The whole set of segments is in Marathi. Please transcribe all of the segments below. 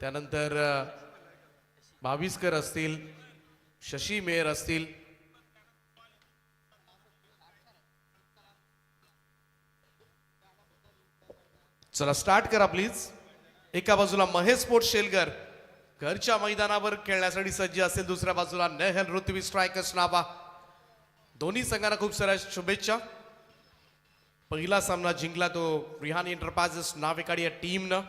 त्यानंतर भाविस्कर असतील, शशी मेहर असतील, चला स्टार्ट करा प्लीज। एका बाजूला महेश स्पोर्ट्स शेलगर घरच्या मैदानावर खेळण्यासाठी सज्ज असेल, दुसऱ्या बाजूला नेहल ऋत्वी स्ट्रायकर्स नावा। दोन्ही संघांना खूप साऱ्या शुभेच्छा। पहिला सामना जिंकला तो रिहान एंटरप्राइजेस नावेकाडी या टीमनं।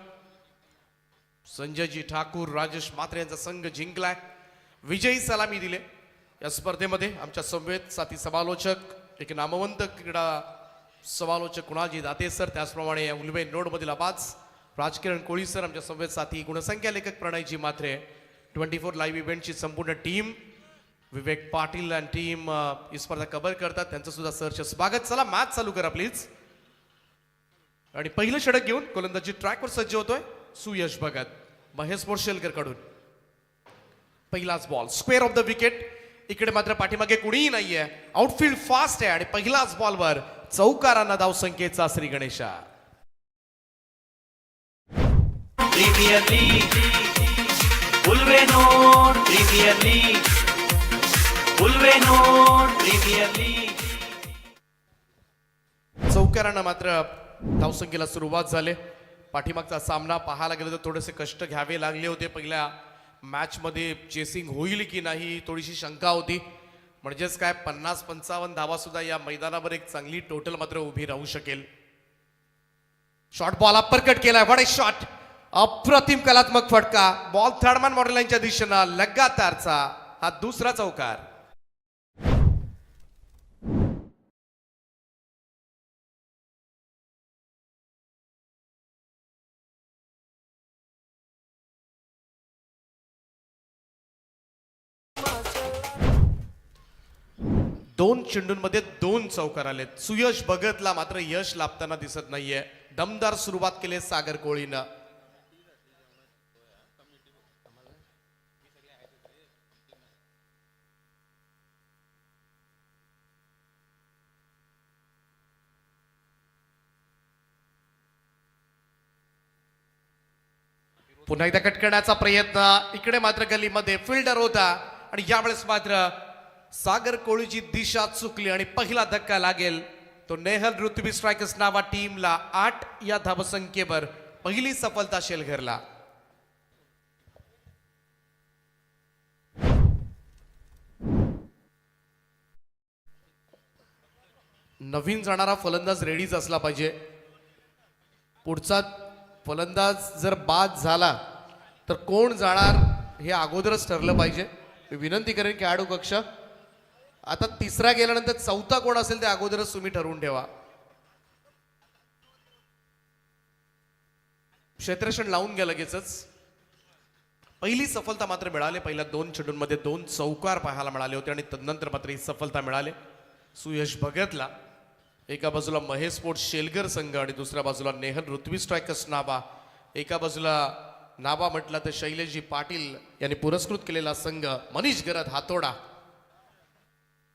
संजयजी ठाकूर, राजेश म्हात्रे यांचा संघ जिंकलाय, विजयी सलामी दिले। या स्पर्धेमध्ये आमच्या समवेत साथी समालोचक, एक नामवंत क्रीडा समालोचक कुणालजी दाते सर, त्याचप्रमाणे उलवे नोड मधील आवाज राजकिरण कोळी सर, आमच्या समवेत साथी गुणसंख्या लेखक प्रणयजी म्हात्रे, 24 लाईव्ह इव्हेंटची संपूर्ण टीम, विवेक पाटील आणि टीम ही स्पर्धा कव्हर करतात, त्यांचं सुद्धा सरचे स्वागत। चला मॅच चालू करा प्लीज। आणि पहिलं षटक घेऊन गोलंदाजी ट्रॅकवर सज्ज होतोय सुयश भगत महेश स्पोर्ट्स शेलकर कडून। पहिलाच ball square of the wicket, इकडे मात्र पाठीमागे कुणीही नाहीये, आउटफील्ड फास्ट आहे आणि पहिलाच बॉलवर चौकारांना धाव संख्येचा Shri Ganesha. Premier league Ulwe node, premier league Ulwe node, premier league. चौकारांना मात्र धावसंख्येला सुरुवात झाली। पाठीमागचा सामना पाहायला गेलं तर थोडेसे कष्ट घ्यावे लागले होते। पहिल्या मॅच मध्ये चेसिंग होईल की नाही थोडीशी शंका होती, म्हणजेच काय 50-55 धावा सुद्धा या मैदानावर एक चांगली टोटल मात्र उभी राहू शकेल। शॉर्ट बॉल अप्पर कट केलाय, व्हाट अ शॉट, अप्रतिम कलात्मक फटका, बॉल थर्डमॅन मॉडेलांच्या दिशेनं लगातारचा हा दुसरा चौकार। दोन चेंडूंमध्ये 2 चौकार आलेत। सुयश भगतला मात्र यश लाभताना दिसत नाहीये। दमदार सुरुवात केली सागर कोळीनं। पुन्हा एकदा कट करण्याचा प्रयत्न, इकडे मात्र गलीमध्ये फिल्डर होता आणि यावेळेस मात्र सागर कोळीची दिशा चुकली आणि पहिला धक्का लागेल तो नेहल ऋत्वी स्ट्रायकर्स नावा टीमला। 8 या धावसंख्येवर पहिली सफलता शेलघरला। नवीन जाणारा फलंदाज रेडीच असला पाहिजे। पुढचा फलंदाज जर बाद झाला तर कोण जाणार हे अगोदरच ठरलं पाहिजे। विनंती करेन खेळाडू कक्ष, आता तिसरा गेल्यानंतर चौथा कोण असेल ते अगोदरच तुम्ही ठरवून ठेवा। क्षेत्ररक्षण लावून घ्या लगेचच। पहिली सफलता मात्र मिळाली। पहिल्या 2 चेंडूंमध्ये 2 चौकार पाहायला मिळाले होते आणि तदनंतर मात्र ही सफलता मिळाली सुयश भगतला। एका बाजूला महेश स्पोर्ट्स शेलगर संघ आणि दुसऱ्या बाजूला नेहल ऋत्वी स्ट्रायकर्स नावा। एका बाजूला नावा म्हटलं तर शैलेशजी पाटील यांनी पुरस्कृत केलेला संघ, मनीष गरद हातोडा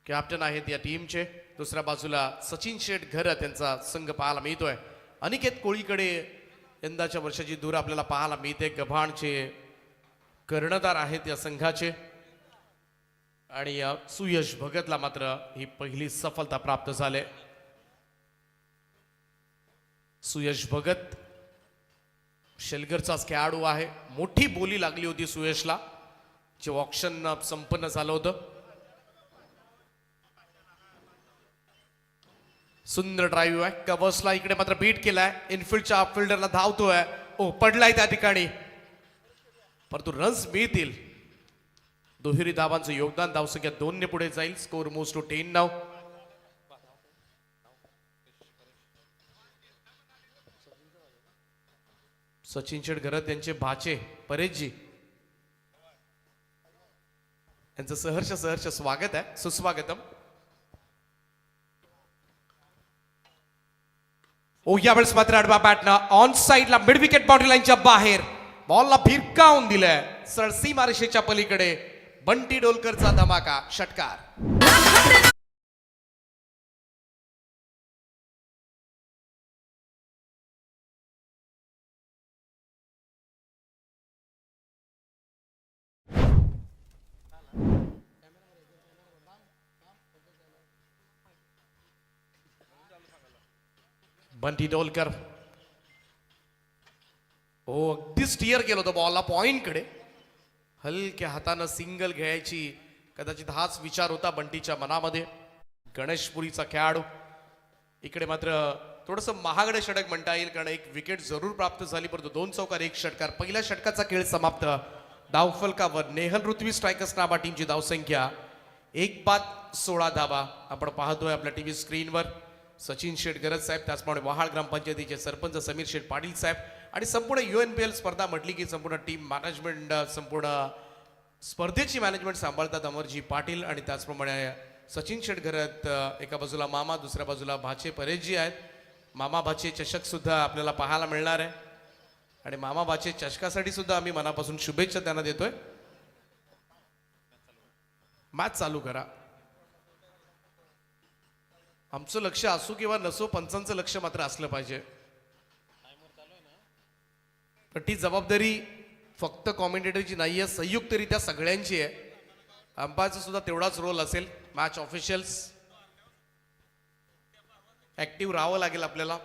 कॅप्टन आहेत या टीमचे। दुसऱ्या बाजूला सचिन शेठ घरत यांचा संघ पाहायला मिळतोय। अनिकेत कोळीकडे यंदाच्या वर्षाची दूर आपल्याला पाहायला मिळते। गव्हाणचे कर्णधार आहेत या संघाचे आणि या सुयश भगतला मात्र ही पहिली सफलता प्राप्त झाली। सुयश भगत शेलगरचाच खेळाडू आहे। मोठी बोली लागली होती सुयशला, जे ऑक्शन संपन्न झालं होतं। सुंदर ड्राईव्ह आहे, कव्हर्सला इकडे मात्र बीट केलाय, इनफिल्डच्या फिल्डरला धावतोय, ओ पडलाय त्या ठिकाणी, परंतु रन्स मिळतील। दुहेरी धावांचं योगदान, धावसंख्या 2 ने पुढे जाईल। स्कोर मोस्ट टू 10 नाव। सचिन शेठ घरत यांचे भाचे परेशजी यांचं सहर्ष स्वागत आहे, सुस्वागतम। ओ यावेळेस मात्र आडवा बॅटनं ऑन साइडला मिड विकेट बाउंड्री लाईनच्या बाहेर बॉलला भिरकावून दिलंय सरळ सीमारेषेच्या पलीकडे। बंटी डोलकरचा धमाका षटकार। बंटी डोलकर. हो, अगदी स्टिअर केलं होतं बॉलला पॉइंटकडे. हलक्या हातानं सिंगल घ्यायची कदाचित हाच विचार होता बंटीच्या मनामध्ये. गणेशपुरीचा खेळाडू. इकडे मात्र थोडंसं महागडे षटक म्हणता येईल, कारण एक विकेट जरूर प्राप्त झाली, परंतु 2 चौकार 1 षटकार. पहिल्या षटकाचा खेळ समाप्त. धावफलकावर नेहल ऋत्वी स्ट्रायकर्स नावा टीमची धावसंख्या 1 बाद 16 धावा. आपण पाहतोय आपल्या टीव्ही स्क्रीनवर सचिन शेठ गरज साहेब, त्याचप्रमाणे वहाळ ग्रामपंचायतीचे सरपंच समीर शेठ पाटील साहेब आणि संपूर्ण UNPL स्पर्धा म्हटली की संपूर्ण टीम मॅनेजमेंट, संपूर्ण स्पर्धेची मॅनेजमेंट सांभाळतात अमरजी पाटील. आणि त्याचप्रमाणे सचिन शेठ घरत एका बाजूला मामा, दुसऱ्या बाजूला भाचे परेशजी आहेत. मामा भाचे चषक सुद्धा आपल्याला पाहायला मिळणार आहे आणि मामा भाचे चषकासाठी सुद्धा आम्ही मनापासून शुभेच्छा त्यांना देतोय. मॅच चालू करा. आमचं लक्ष असो किंवा नसो, पंचांचं लक्ष मात्र असलं पाहिजे. पण ती जबाबदारी फक्त कॉमेंटेटरची नाहीये, संयुक्तरित्या सगळ्यांची आहे. अंपायरचा सुद्धा तेवढाच रोल असेल. मॅच ऑफिशियल्स ऍक्टिव्ह राहावं लागेल आपल्याला.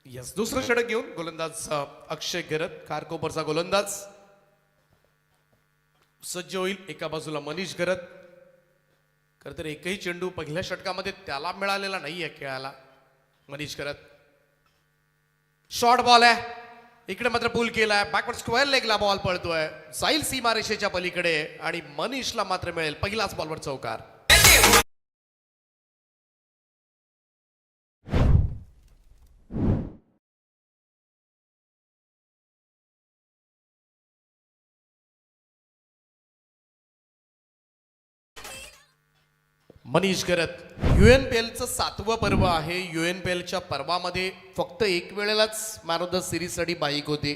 यस, दुसरं षटक घेऊन गोलंदाज अक्षय गरत, खारकोपरचा गोलंदाज सज्ज होईल. एका बाजूला मनीष गरत. खरं तर एकही चेंडू पहिल्या षटकामध्ये त्याला मिळालेला नाहीये खेळायला. मनीष गरत, शॉर्ट बॉल आहे, इकडे मात्र पूल केलाय. बॅकवर्ड स्क्वेअर लेगला बॉल पळतोय, जाईल सीमारेषेच्या पलीकडे आणि मनीषला मात्र मिळेल पहिलाच बॉलवर चौकार. मनीष गरत. UNPLचं 7वं पर्व आहे. UNPLच्या पर्वामध्ये फक्त एक वेळेलाच मॅन ऑफ द सिरीजसाठी बाईक होती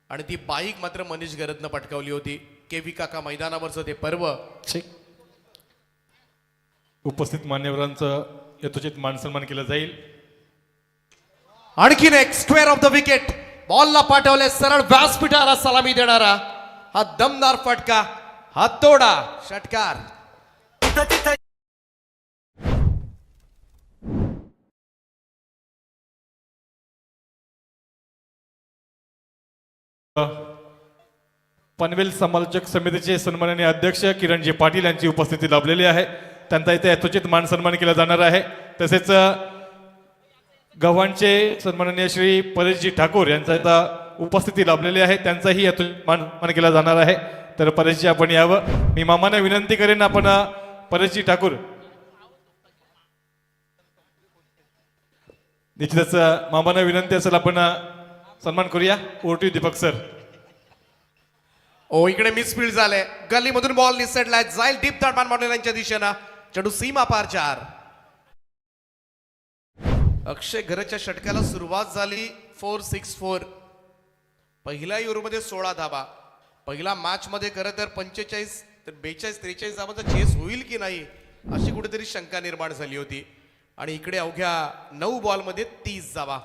आणि ती बाईक मात्र मनीष गरतनं पटकावली होती. KV काका मैदानावरचं ते पर्व. उपस्थित मान्यवरांचं यथोचित मान सन्मान केला जाईल. आणखीन एक स्क्वेअर ऑफ द विकेट. बॉलला पाठवले सरळ व्यासपीठाला सलामी देणारा हा दमदार फटका, हा तोडा षटकार. पनवेल समालोचक समितीचे सन्माननीय अध्यक्ष किरणजी पाटील यांची उपस्थिती लाभलेली आहे. त्यांचा इथे यथोचित मान सन्मान केला जाणार आहे. तसेच गव्हाणचे सन्माननीय श्री परेशजी ठाकूर यांचा इथं उपस्थिती लाभलेली आहे. त्यांचाही यथोचित मान केला जाणार आहे. तर परेशजी आपण यावं. मी मामांना विनंती करेन, आपण परेशजी ठाकूर निश्चितच मामांना विनंती असेल आपण सन्मान करूया. ओटी दीपक सर. ओ, इकडे मिसफील्ड झाले. गल्लीमधून बॉल निसटलाय, जाईल डीप तडमान मॉडेलांच्या दिशेनं. चेंडू सीमा पार 4. अक्षय घरच्या षटकाला सुरुवात झाली 4-6-4. पहिल्या युरोमध्ये 16 धावा. पहिला मॅच मध्ये खरं तर 45 तर 42-43 धावांचा चेस होईल की नाही अशी कुठेतरी शंका निर्माण झाली होती. आणि इकडे अवघ्या 9 बॉलमध्ये 30 धावा.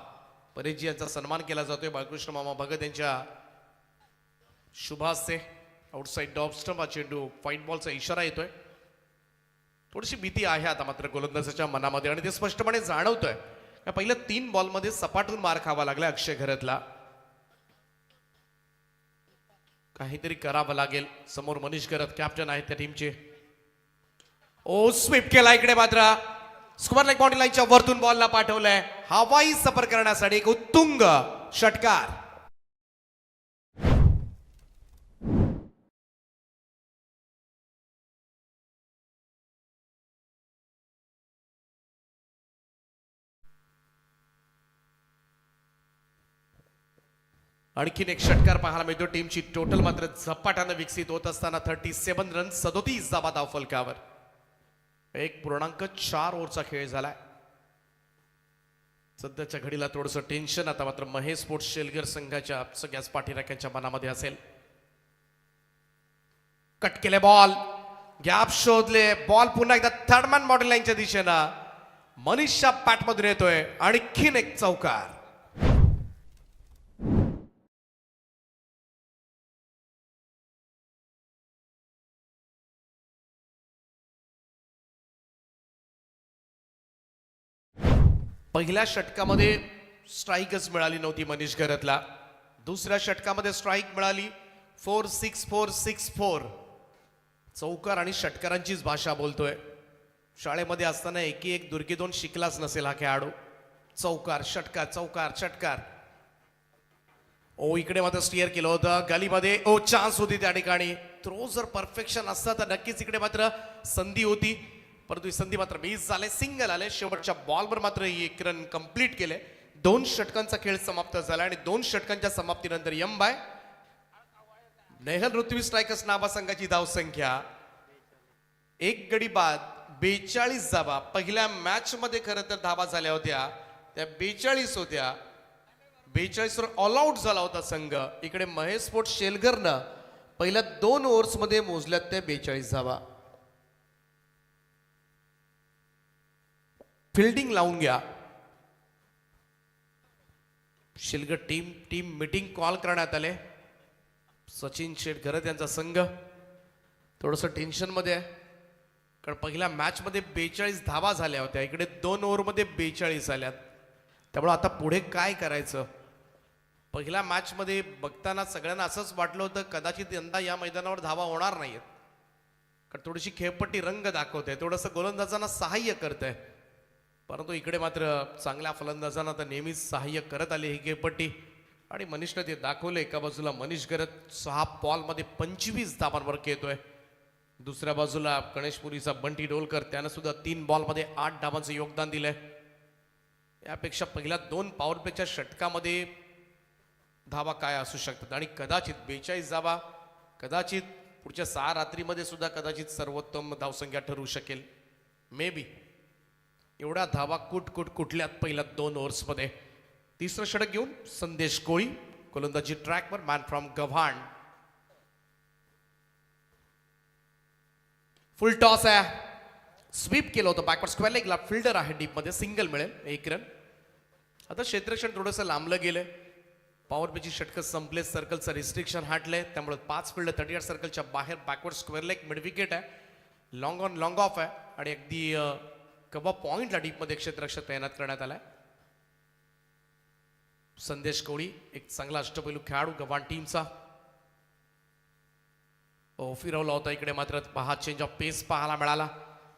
परेशजी यांचा सन्मान केला जातोय बाळकृष्ण मामा भगत यांच्या शुभास्ते. आउटसाइड डॉप स्टंप हा चेंडू फाईट बॉलचा इशारा येतोय. थोडीशी भीती आहे आता मात्र गोलंदाजाच्या मनामध्ये आणि ते स्पष्टपणे जाणवतोय. पहिल्या 3 बॉलमध्ये सपाटून मार खावा लागला अक्षय घरतला. काहीतरी करावं लागेल. समोर मनीष घरत कॅप्टन आहेत त्या टीमचे. ओ, स्वीप केला इकडे मात्र स्क्वेअर लेग बाउंड्री लाईनच्या वरतून बॉलला पाठवलंय हवाई सफर करण्यासाठी एक उत्तुंग षटकार. आणखीन एक षटकार पाहायला मिळतो. टीमची टोटल मात्र झपाट्यानं विकसित होत असताना 37 रन 37 धावा धावफलकावर. 1.4 ओव्हरचा खेळ झालाय. सध्याच्या घडीला थोडंसं टेन्शन आता मात्र महेश स्पोर्ट्स शेलगर संघाच्या सगळ्याच पाठीराख्यांच्या मनामध्ये असेल. कट केले बॉल, गॅप शोधले, बॉल पुन्हा एकदा थर्डमॅन मॉडेल लाईनच्या दिशेनं मनीषच्या पॅटमधून येतोय. आणखीन एक चौकार. पहिल्या षटकामध्ये स्ट्राईकच मिळाली नव्हती मनीष घरतला. दुसऱ्या षटकामध्ये स्ट्राईक मिळाली 4-6-4-6-4. चौकार आणि षटकारांचीच भाषा बोलतोय. शाळेमध्ये असताना एक दुर्गी दोन शिकलाच नसेल हा खेळाडू. चौकार षटकार चौकार षटकार. ओ इकडे मात्र स्टिअर केलं होतं गलीमध्ये. ओ चान्स होती त्या ठिकाणी. थ्रो जर परफेक्शन असता तर नक्कीच इकडे मात्र संधी होती, परंतु ही संधी मात्र मिस झाले. सिंगल आले. शेवटच्या बॉलवर मात्र एक रन कंप्लीट केले. 2 षटकांचा खेळ समाप्त झाला आणि 2 षटकांच्या समाप्तीनंतर बाय नेहल ऋत्वी स्ट्रायकर्स नाभा संघाची धावसंख्या 1 गडी बाद 42 धावा. पहिल्या मॅच मध्ये खरं तर धावा झाल्या होत्या त्या 42 होत्या. 42 वर ऑल आउट झाला होता संघ. इकडे महेश स्पोर्ट शेलगरनं पहिल्या 2 ओव्हर्स मध्ये मोजल्यात त्या 42 धावा. फिल्डिंग लावून घ्या. शिलगर टीम मीटिंग कॉल करण्यात आले. सचिन शेटघरत यांचा संघ थोडंसं टेन्शन मध्ये आहे, कारण पहिल्या मॅच मध्ये 42 धावा झाल्या होत्या. इकडे 2 ओव्हर मध्ये 42 आल्यात. त्यामुळे आता पुढे काय करायचं. पहिल्या मॅच मध्ये बघताना सगळ्यांना असंच वाटलं होतं कदाचित यंदा या मैदानावर धावा होणार नाहीत, कारण थोडीशी खेळपट्टी रंग दाखवते, थोडंसं गोलंदाजांना सहाय्य करते. परंतु इकडे मात्र चांगल्या फलंदाजांना तर नेहमीच सहाय्य करत आली ही खेळपट्टी आणि मनीषने ते दाखवले. एका बाजूला मनीष घरत 6 बॉलमध्ये 25 धावांवर खेळतोय. दुसऱ्या बाजूला गणेशपुरीचा बंटी डोलकर त्यानं सुद्धा 3 बॉलमध्ये 8 धावांचं योगदान दिलंय. यापेक्षा पहिल्या 2 पॉवर प्लेच्या षटकामध्ये धावा काय असू शकतात आणि कदाचित 42 धावा कदाचित पुढच्या 6 रात्रीमध्ये सुद्धा कदाचित सर्वोत्तम धावसंख्या ठरू शकेल. मे बी एवढ्या धावा कुठल्यात पहिल्या 2 ओव्हर्समध्ये. तिसरं षटक घेऊन संदेश कोळी गोलंदाजी ट्रॅकवर. Man from Gavhan. Full toss आहे. स्वीप केलं होतं बॅकवर्ड स्क्वेअर लेगला. फिल्डर आहे डीप मध्ये. सिंगल मिळेल 1 रन. आता क्षेत्ररक्षण थोडंसं लांबलं गेलंय. पॉवर प्लेची षटकं संपले. सर्कलचं रिस्ट्रिक्शन हटले, त्यामुळे 5 फिल्ड 38 सर्कलच्या बाहेर. Backward square leg mid wicket आहे. लॉंग ऑन लॉंग ऑफ आहे आणि अगदी कबा पॉइंटला डीपमध्ये क्षेत्ररक्षक तैनात करण्यात आलाय. संदेश कोळी एक चांगला अष्टपैलू खेळाडू गव्हाण टीमचा. फिरवला होता. इकडे मात्र पहा चेंज ऑफ पेस पाहायला मिळाला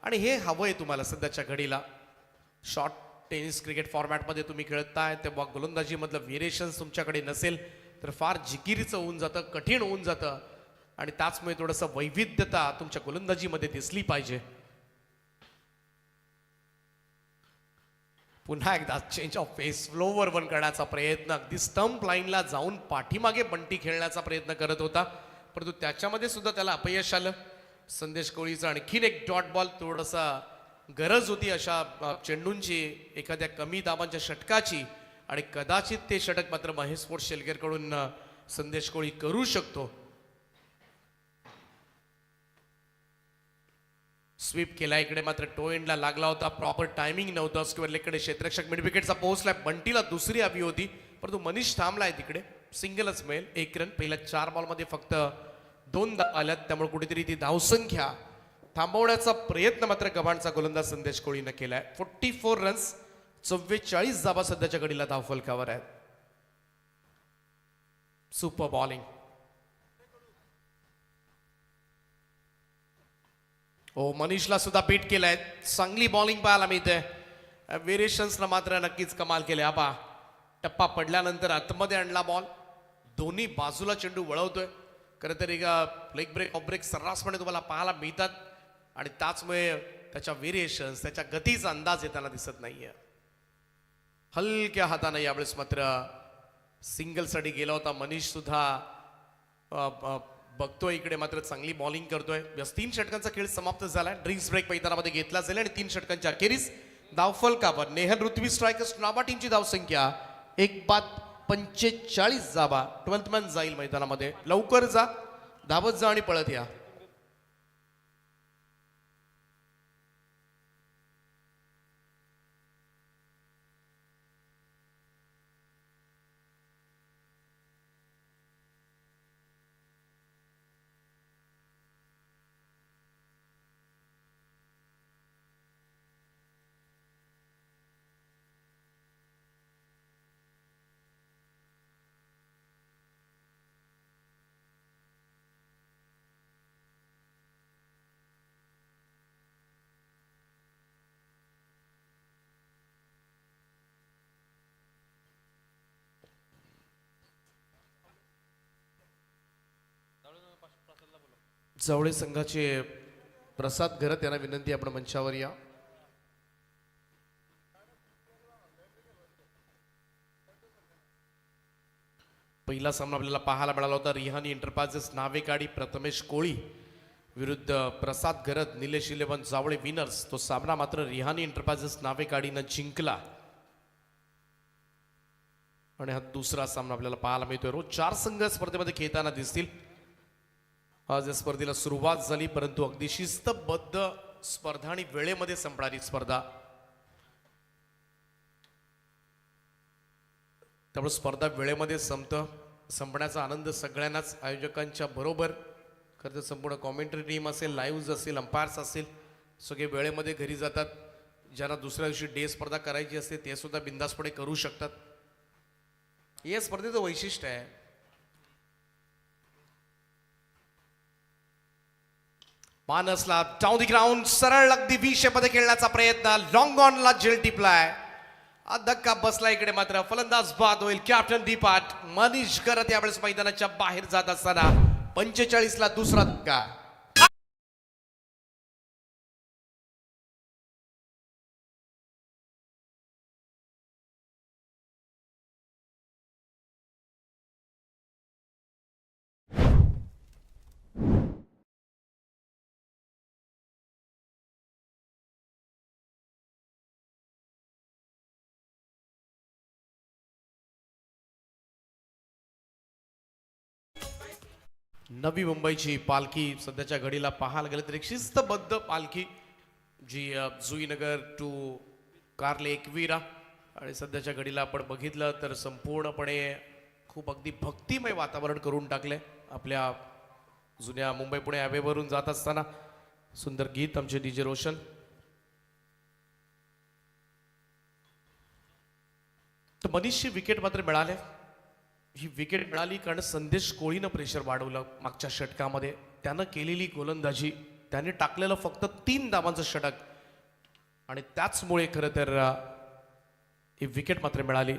आणि हे हवंय तुम्हाला सध्याच्या घडीला. शॉर्ट टेनिस क्रिकेट फॉर्मॅटमध्ये तुम्ही खेळताय तेव्हा गोलंदाजीमधलं व्हेरिएशन्स तुमच्याकडे नसेल तर फार जिकिरीचं होऊन जातं, कठीण होऊन जातं आणि त्याचमुळे थोडंसं वैविध्यता तुमच्या गोलंदाजीमध्ये दिसली पाहिजे. पुन्हा एकदा change of pace. Slower one करण्याचा प्रयत्न. अगदी स्टंप लाईनला जाऊन पाठीमागे बंटी खेळण्याचा प्रयत्न करत होता, परंतु त्याच्यामध्ये सुद्धा त्याला अपयश आलं. संदेश कोळीचा आणखीन एक डॉट बॉल. थोडासा गरज होती अशा चेंडूंची, एखाद्या कमी दाबांच्या षटकाची आणि कदाचित ते षटक मात्र महेश स्पोर्ट्स शेलगेरकडून संदेश कोळी करू शकतो. स्वीप केला. इकडे मात्र टो एंडला लागला होता. प्रॉपर टायमिंग नव्हतं. स्क्वेअर लेगकडे क्षेत्ररक्षक मिड विकेटचा पोहोचलाय. बंटीला दुसरी हवी होती, परंतु मनीष थांबलाय तिकडे. सिंगलच मिळेल 1 रन. पहिल्या 4 बॉलमध्ये फक्त 2 धावा आल्यात, त्यामुळे कुठेतरी ती धावसंख्या थांबवण्याचा प्रयत्न मात्र गव्हाणचा गोलंदाज संदेश कोळीनं केलाय. 44 रन्स 44 धावा सध्याच्या घडीला धावफलकावर आहेत. Super bowling. हो मनीषला सुद्धा बीट केलाय. चांगली बॉलिंग पाहायला मिळते. व्हेरिएशन्सला मात्र नक्कीच कमाल केले. आबा टप्पा पडल्यानंतर आतमध्ये आणला बॉल. दोन्ही बाजूला चेंडू वळवतोय. खरं तर एक लेग ब्रेक ऑफ ब्रेक सर्रासपणे तुम्हाला पाहायला मिळतात आणि त्याचमुळे त्याच्या व्हेरिएशन्स त्याच्या गतीचा अंदाज येताना दिसत नाहीये. हलक्या हाताने यावेळेस मात्र सिंगलसाठी गेला होता मनीष सुद्धा. बघतोय इकडे मात्र चांगली बॉलिंग करतोय. 3 षटकांचा खेळ समाप्त झालाय. ड्रिंक्स ब्रेक मैदानामध्ये घेतला जाईल आणि 3 षटकांच्या अखेरीस धावफलकावर नेहल ऋत्वी स्ट्रायकर्स नाभा टीमची धावसंख्या 1 बाद 45 धावा. 12th मॅन जाईल मैदानामध्ये. लवकर जा, धावत जा आणि पळत या. जवळे संघाचे प्रसाद घरत यांना विनंती, आपण मंचावर या. पहिला सामना आपल्याला पाहायला मिळाला होता. रिहानी एंटरप्राइजेस नावेकाडी प्रथमेश कोळी विरुद्ध प्रसाद घरत निलेश 11 जावळे विनर्स. तो सामना मात्र रिहानी एंटरप्राइजेस नावेकाडीनं जिंकला आणि हा दुसरा सामना आपल्याला पाहायला मिळतोय. रोज 4 संघ स्पर्धेमध्ये खेळताना दिसतील. आज या स्पर्धेला सुरुवात झाली, परंतु अगदी शिस्तबद्ध स्पर्धा आणि वेळेमध्ये संपणारी स्पर्धा. त्यामुळे स्पर्धा वेळेमध्ये संपण्याचा आनंद सगळ्यांनाच, आयोजकांच्या बरोबर. खरं तर संपूर्ण कॉमेंट्री टीम असेल, लाईव्ह असेल, अंपायर्स असेल, सगळे वेळेमध्ये घरी जातात. ज्यांना दुसऱ्या दिवशी डे स्पर्धा करायची असते ते सुद्धा बिंदासपणे करू शकतात. हे स्पर्धेचं वैशिष्ट्य आहे. मानसला डाऊन दी ग्राउंड सरळ अगदी 20 मध्ये खेळण्याचा प्रयत्न. लॉंग ऑनला जेल टिपलाय. धक्का बसला इकडे, मात्र फलंदाज बाद होईल. कॅप्टन दीपाट मनीष करत यावेळेस मैदानाच्या बाहेर जात असताना 45 ला दुसरा धक्का. नवी मुंबईची पालखी सध्याच्या घडीला पाहायला गेलं तर एक शिस्तबद्ध पालखी, जी जुईनगर टू कार्ले एकविरा. आणि सध्याच्या घडीला आपण बघितलं तर संपूर्णपणे खूप अगदी भक्तिमय वातावरण करून टाकले. आपल्या जुन्या मुंबई पुणे हायवेवरून जात असताना सुंदर गीत आमचे डीजे रोशन. तर मनीषची विकेट मात्र मिळाले. ही विकेट मिळाली कारण संदेश कोळीनं प्रेशर वाढवलं मागच्या षटकामध्ये. त्यानं केलेली गोलंदाजी, त्याने टाकलेलं फक्त 3 धावांचं षटक, आणि त्याचमुळे खरं तर ही विकेट मात्र मिळाली.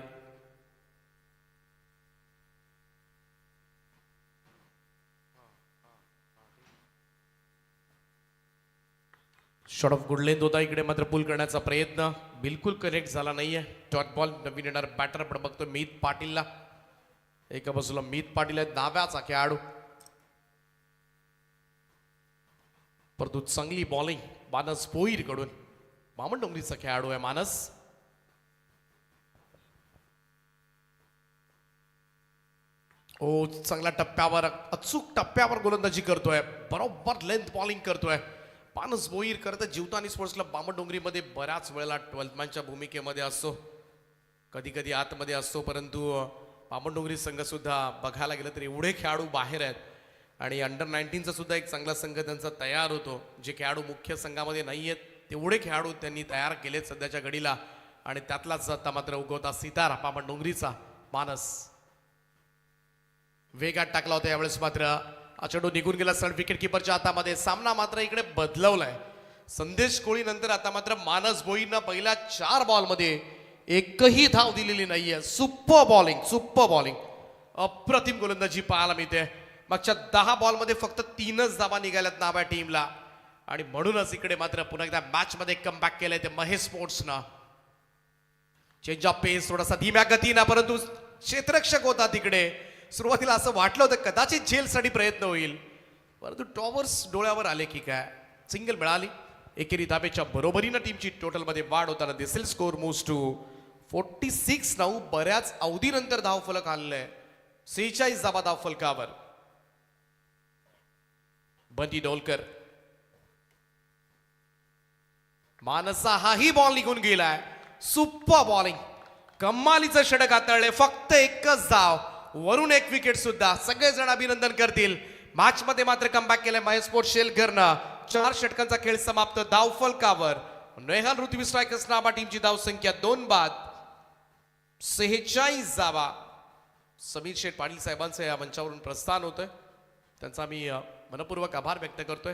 शॉट ऑफ गुड लेंथ होता इकडे, मात्र पुल करण्याचा प्रयत्न बिलकुल कनेक्ट झाला नाहीये. Dot ball. नवीन येणार बॅटर आपण बघतो मीत पाटीलला. एका बाजूला मीत पाटील आहेत, डाव्याचा खेळाडू. परंतु चांगली बॉलिंग मानस भोईर कडून. बामणडोंगरीचा खेळाडू आहे मानस. चांगल्या टप्प्यावर, अचूक टप्प्यावर गोलंदाजी करतोय. बरोबर लेंथ बॉलिंग करतोय मानस भोईर. करत जीवतानी स्पोर्ट्स क्लब बामणडोंगरीमध्ये बऱ्याच वेळेला 12th मॅनच्या भूमिकेमध्ये असतो, कधी कधी आतमध्ये असतो. परंतु बामणडोंगरी संघ सुद्धा बघायला गेलं तर एवढे खेळाडू बाहेर आहेत. आणि अंडर 19चा सुद्धा एक चांगला संघ त्यांचा तयार होतो. जे खेळाडू मुख्य संघामध्ये नाही आहेत तेवढे खेळाडू त्यांनी तयार केलेत सध्याच्या घडीला. आणि त्यातलाच आता मात्र उगवता सितारा बामणडोंगरीचा मानस. वेगात टाकला होता यावेळेस, मात्र चेंडू निघून गेला सर विकेट किपरच्या हातामध्ये. सामना मात्र इकडे बदलवलाय. संदेश कोळी नंतर आता मात्र मानस भोईरनं पहिल्या 4 बॉलमध्ये एकही धाव दिलेली नाहीये. सुपर बॉलिंग, अप्रतिम गोलंदाजी पाहायला मिळते. मागच्या 10 बॉलमध्ये फक्त 3च धावा निघाल्यात नाव्या टीमला. आणि म्हणूनच इकडे मात्र पुन्हा एकदा मॅच मध्ये कमबॅक केलंय ते महेश स्पोर्ट्सनं. चेंज ऑफ पेस, थोडासा धीम्या गतीनं, परंतु क्षेत्ररक्षक होता तिकडे. सुरुवातीला असं वाटलं होतं कदाचित झेलसाठी प्रयत्न होईल, परंतु टॉवर्स डोळ्यावर आले की काय. सिंगल मिळाली. एकेरी धाब्याच्या बरोबरीनं टीमची टोटलमध्ये वाढ होताना दिसेल. Score moves to 46 now. बऱ्याच अवधीनंतर धावफलक आणलंय. 46 धावा धावफलकावर. बंटी डोलकर. मानसा हाही बॉल निघून गेलाय. सुपर बॉलिंग, कमालीचं षटक हाताळले. फक्त एकच धाव, वरून एक विकेट सुद्धा. सगळेजण अभिनंदन करतील. मॅच मध्ये मात्र कमबॅक केलंय महेश स्पोर्ट्स शेलकरनं. 4 षटकांचा खेळ समाप्त. धावफलकावर नेहाल ऋतवी स्ट्रायकर्स नावा टीमची धावसंख्या 2 बाद 46 धावा. समीर शेठ पाटील साहेबांचं या मंचावरून प्रस्थान होतंय. त्यांचा मी मनपूर्वक आभार व्यक्त करतोय.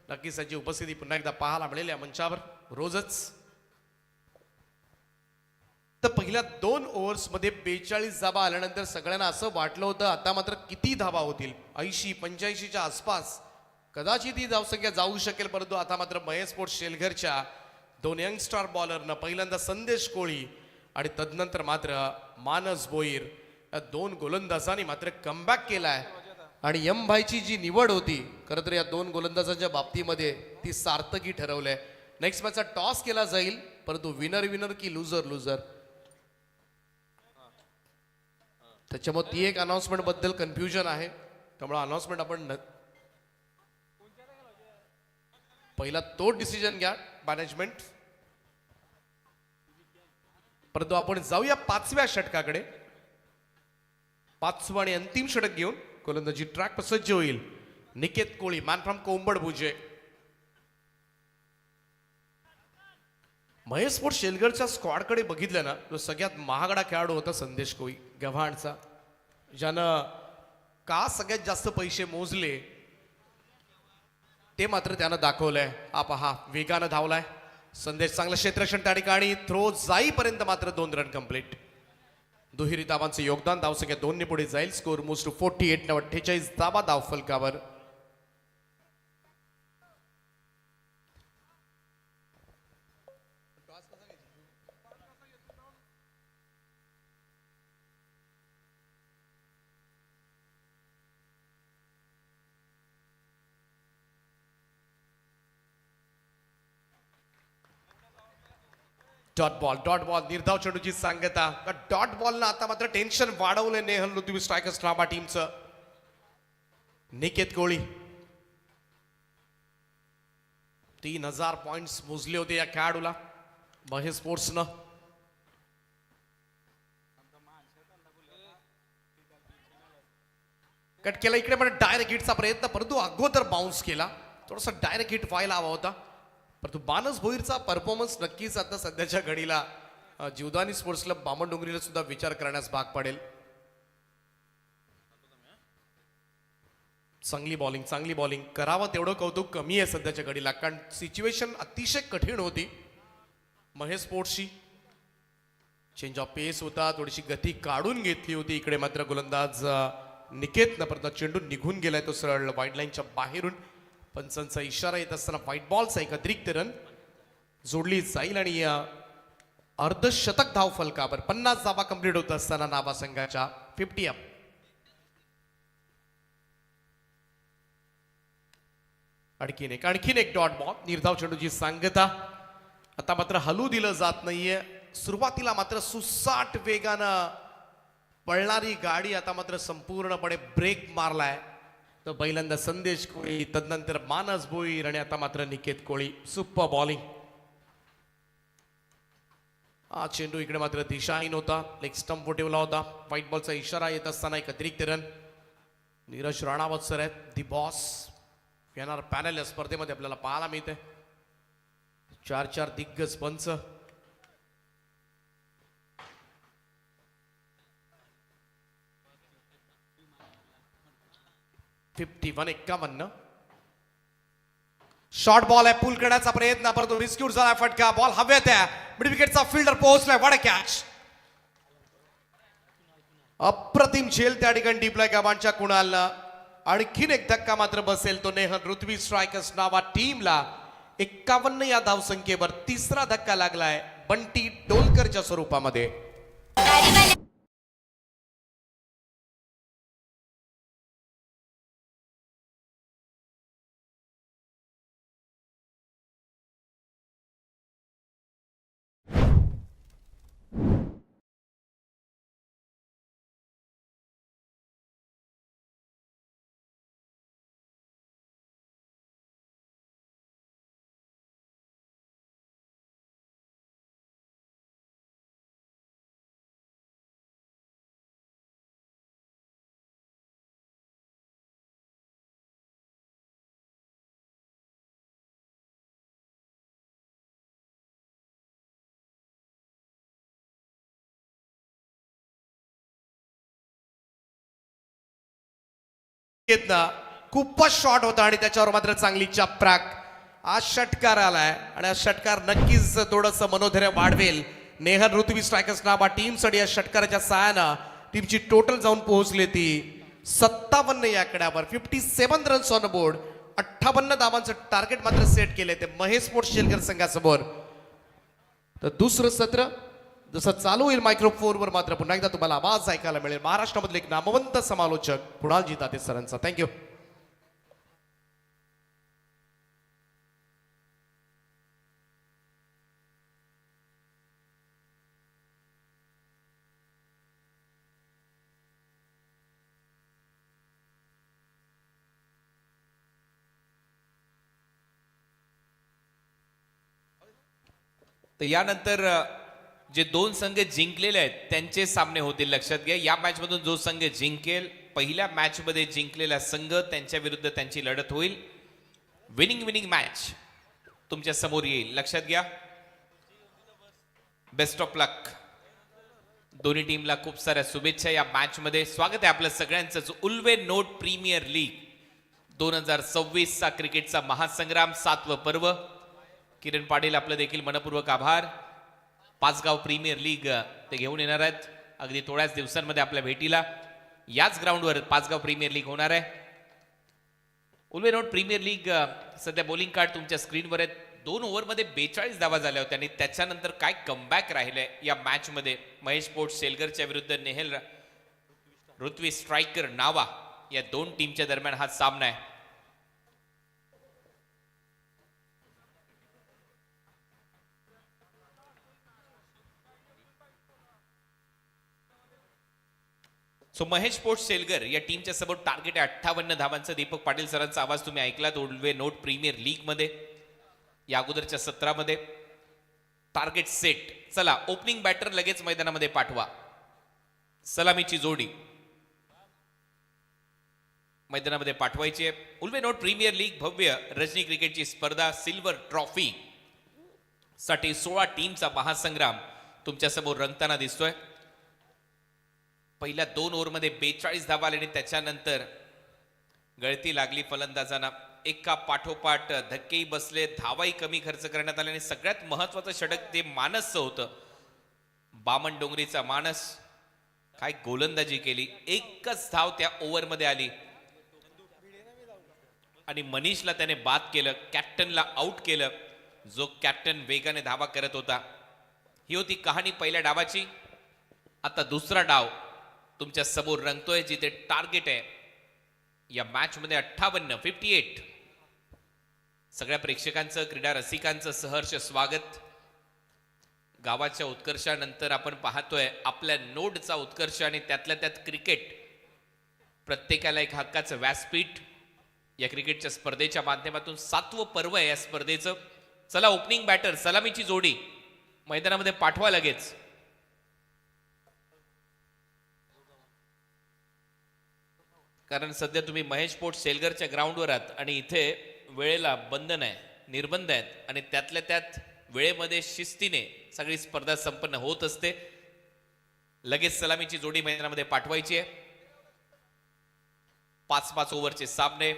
नक्कीच त्यांची उपस्थिती पुन्हा एकदा पाहायला मिळेल या मंचावर रोजच. तर पहिल्या 2 ओव्हर्समध्ये 42 धावा आल्यानंतर सगळ्यांना असं वाटलं होतं आता मात्र किती धावा होतील, 80-85च्या आसपास कदाचित ही धावसंख्या जाऊ शकेल, परंतु आता मात्र महेश स्पोर्ट्स शेलघरच्या दोन यंगस्टार बॉलरनं पहिल्यांदा संदेश कोळी आणि तदनंतर मात्र मानस भोईर या दोन गोलंदाजांनी मात्र कमबॅक केलाय. आणि एम भाईची जी निवड होती खरं तर या दोन गोलंदाजांच्या बाबतीमध्ये ती सार्थकी ठरवलंय. नेक्स्ट मॅचचा टॉस केला जाईल, परंतु विनर विनर की लुजर लुजर, त्याच्यामुळे ती एक अनाउन्समेंट बद्दल कन्फ्युजन आहे. त्यामुळे अनाउन्समेंट आपण पहिला तो डिसिजन घ्या मॅनेजमेंट. परंतु आपण जाऊया 5व्या षटकाकडे. 5वं आणि अंतिम षटक घेऊन गोलंदाजी ट्रॅक सज्ज होईल. निकेत कोळी मॅन फ्रॉम कोंबड भुजे. महेश स्पोर्ट्स शेलघरच्या स्क्वॉडकडे बघितलं ना, तो सगळ्यात महागडा खेळाडू होता संदेश कोळी गव्हाणचा, ज्यानं का सगळ्यात जास्त पैसे मोजले ते मात्र त्यानं दाखवलंय. हा पहा वेगानं धावलाय संदेश, चांगलं क्षेत्ररक्षण त्या ठिकाणी, थ्रो जाईपर्यंत मात्र 2 रन कंप्लीट. दुहेरी धावांचं योगदान, धावसंख्या 2 ने पुढे जाईल. Score moves to 48. 48 धावा धाव फलकावर. डॉट बॉल निर्धाव चेंडूची सांगता. डॉट बॉलनं आता मात्र tension वाढवलंय Nehal ऋतुवी strikers drama टीमचं. Niket कोळी 3000 पॉइंट्स मोजले होते या खेळाडूला महेश स्पोर्ट्सनं. कट केला इकडे पण डायरेक्ट हिटचा प्रयत्न, परंतु अगोदर बाउन्स केला. थोडासा डायरेक्ट हिट व्हायला हवा होता, परंतु मानस भोईरचा परफॉर्मन्स नक्कीच आता सध्याच्या घडीला जीवदानी स्पोर्ट्स क्लब बामणडोंगरीला सुद्धा विचार करण्यास भाग पडेल. चांगली बॉलिंग करावं तेवढं कौतुक कमी आहे सध्याच्या घडीला, कारण सिच्युएशन अतिशय कठीण होती महेश स्पोर्ट्सची. चेंज ऑफ पेस होता, थोडीशी गती काढून घेतली होती. इकडे मात्र गोलंदाज निकेतनं परत चेंडू निघून गेलाय तो सरळ वाईड लाईनच्या बाहेरून. पंचांचा इशारा येत असताना व्हाईट बॉलचा एक अतिरिक्त रन जोडली जाईल आणि अर्धशतक धाव फलकावर. 50 धावा कंप्लीट होत असताना नाभा संघाच्या 50 अप. आणखीन एक डॉट बॉल, निर्धाव चेंडूची सांगता. आता मात्र हलू दिलं जात नाहीये. सुरुवातीला मात्र सुसाट वेगानं पळणारी गाडी आता मात्र संपूर्णपणे ब्रेक मारलाय. तर पहिल्यांदा संदेश कोळी, तदनंतर मानस भोईर आणि आता मात्र निकेत कोळी. Super bowling. हा चेंडू इकडे मात्र दिशाहीन होता, लेग स्टंप ठेवला होता. व्हाईट बॉलचा इशारा येत असताना एक अतिरिक्त रन. नीरज राणावत सर आहेत दी बॉस. येणार पॅनल या स्पर्धेमध्ये आपल्याला पाहायला मिळते. 4 दिग्गज पंच. 51. शॉर्ट बॉल आहे, पुल करण्याचा प्रयत्न, परंतु रिस्क्यूट झाला फटका. बॉल हवेत आहे, मिड विकेटचा फिल्डर पोहोचलाय. वड कॅच. अप्रतिम झेल त्या ठिकाणी टिपलाय गव्हाणच्या कुणालनं. आणखीन एक धक्का मात्र बसेल तो नेहल ऋतवी स्ट्रायकर्स नावा टीमला. 51 या धावसंख्येवर तिसरा धक्का लागलाय बंटी डोलकरच्या स्वरूपामध्ये. खूपच शॉट होता आणि त्याच्यावर मात्र चांगली चपराक. आज षटकार आलाय आणि हा षटकार नक्कीच थोडस मनोधैर्य वाढवेल नेहल ऋतवी स्ट्रायकर्स नावा टीमसाठी. या षटकाराच्या सहाय्यानं टीमची टोटल जाऊन पोहोचली ती 57 या आकड्यावर. 57 रन्स ऑन बोर्ड. 58 धावांचं टार्गेट मात्र सेट केलंय ते महेश स्पोर्ट्स शेलकर संघासमोर. तर दुसरं सत्र जसं चालू होईल मायक्रोफोनवर मात्र पुन्हा एकदा तुम्हाला आवाज ऐकायला मिळेल महाराष्ट्रामधले एक नामवंत समालोचक कुणालजी दाते सरांचा. थँक्यू. तर यानंतर जे दोन संघ जिंकलेले आहेत त्यांचे सामने होतील. लक्षात घ्या, या मॅच मधून जो संघ जिंकेल, पहिल्या मॅच मध्ये जिंकलेला संघ त्यांच्या विरुद्ध त्यांची लढत होईल. विनिंग मॅच तुमच्या समोर येईल. लक्षात घ्या. बेस्ट ऑफ लक. दोन्ही टीमला खूप साऱ्या शुभेच्छा या मॅच मध्ये. स्वागत आहे आपलं सगळ्यांचं. उल्वे नोट प्रीमियर लीग 2026 चा क्रिकेटचा महासंग्राम 7वं पर्व. किरण पाटील आपलं देखील मनपूर्वक आभार. पाचगाव प्रीमियर लीग ते घेऊन येणार आहेत अगदी थोड्याच दिवसांमध्ये आपल्या भेटीला. याच ग्राउंडवर पाचगाव प्रीमियर लीग होणार आहे. उल्वे नोट प्रीमियर लीग सध्या बॉलिंग कार्ड तुमच्या स्क्रीनवर आहेत. 2 ओव्हरमध्ये 42 धावा झाल्या होत्या आणि त्याच्यानंतर काय कमबॅक राहिलंय या मॅच मध्ये. महेश स्पोर्ट्स शेलगरच्या विरुद्ध नेहल ऋत्वी स्ट्रायकर नावा या दोन टीमच्या दरम्यान हा सामना आहे. सो महेश स्पोर्ट्स शेलगर या टीमच्या समोर टार्गेट आहे 58 धावांचं. दीपक पाटील सरांचा आवाज तुम्ही ऐकलात उल्वे नोट प्रीमियर लीग मध्ये. या अगोदरच्या सत्रामध्ये टार्गेट सेट. चला, ओपनिंग बॅटर लगेच मैदानामध्ये पाठवा. सलामीची जोडी मैदानामध्ये पाठवायची आहे. उल्वे नोट प्रीमियर लीग भव्य रजनी क्रिकेटची स्पर्धा सिल्वर ट्रॉफी साठी 16 टीमचा महासंग्राम तुमच्या समोर रंगताना दिसतोय. पहिल्या 2 ओव्हरमध्ये 42 धावा आले आणि त्याच्यानंतर गळती लागली फलंदाजांना. एका पाठोपाठ धक्केही बसले, धावाही कमी खर्च करण्यात आले आणि सगळ्यात महत्वाचं षटक ते मानसचं होतं. बामण डोंगरीचा मानस काय गोलंदाजी केली. एकच धाव त्या ओव्हरमध्ये आली आणि मनीषला त्याने बाद केलं. कॅप्टनला आउट केलं, जो कॅप्टन वेगाने धावा करत होता. ही होती कहाणी पहिल्या डावाची. आता दुसरा डाव तुमच्या समोर रंगतोय जिथे टार्गेट आहे या मॅच मध्ये 58. सगळ्या प्रेक्षकांचं, क्रीडा रसिकांचं सहर्ष स्वागत. गावाच्या उत्कर्षानंतर आपण पाहतोय आपल्या नोडचा उत्कर्ष आणि त्यातल्या त्यात क्रिकेट. प्रत्येकाला एक हक्काचं व्यासपीठ या क्रिकेटच्या स्पर्धेच्या माध्यमातून 7वं पर्व आहे या स्पर्धेचं. चला, ओपनिंग बॅटर सलामीची जोडी मैदानामध्ये पाठवा लगेच. कारण सध्या तुम्ही महेश स्पोर्ट्स शेलगरच्या ग्राउंडवर आहात आणि इथे वेळेला बंधन आहे, निर्बंध आहेत आणि त्यातल्या त्यात वेळेमध्ये शिस्तीने सगळी स्पर्धा संपन्न होत असते. लगेच सलामीची जोडी मैदानामध्ये पाठवायची आहे. 5-5 ओव्हरचे सामने,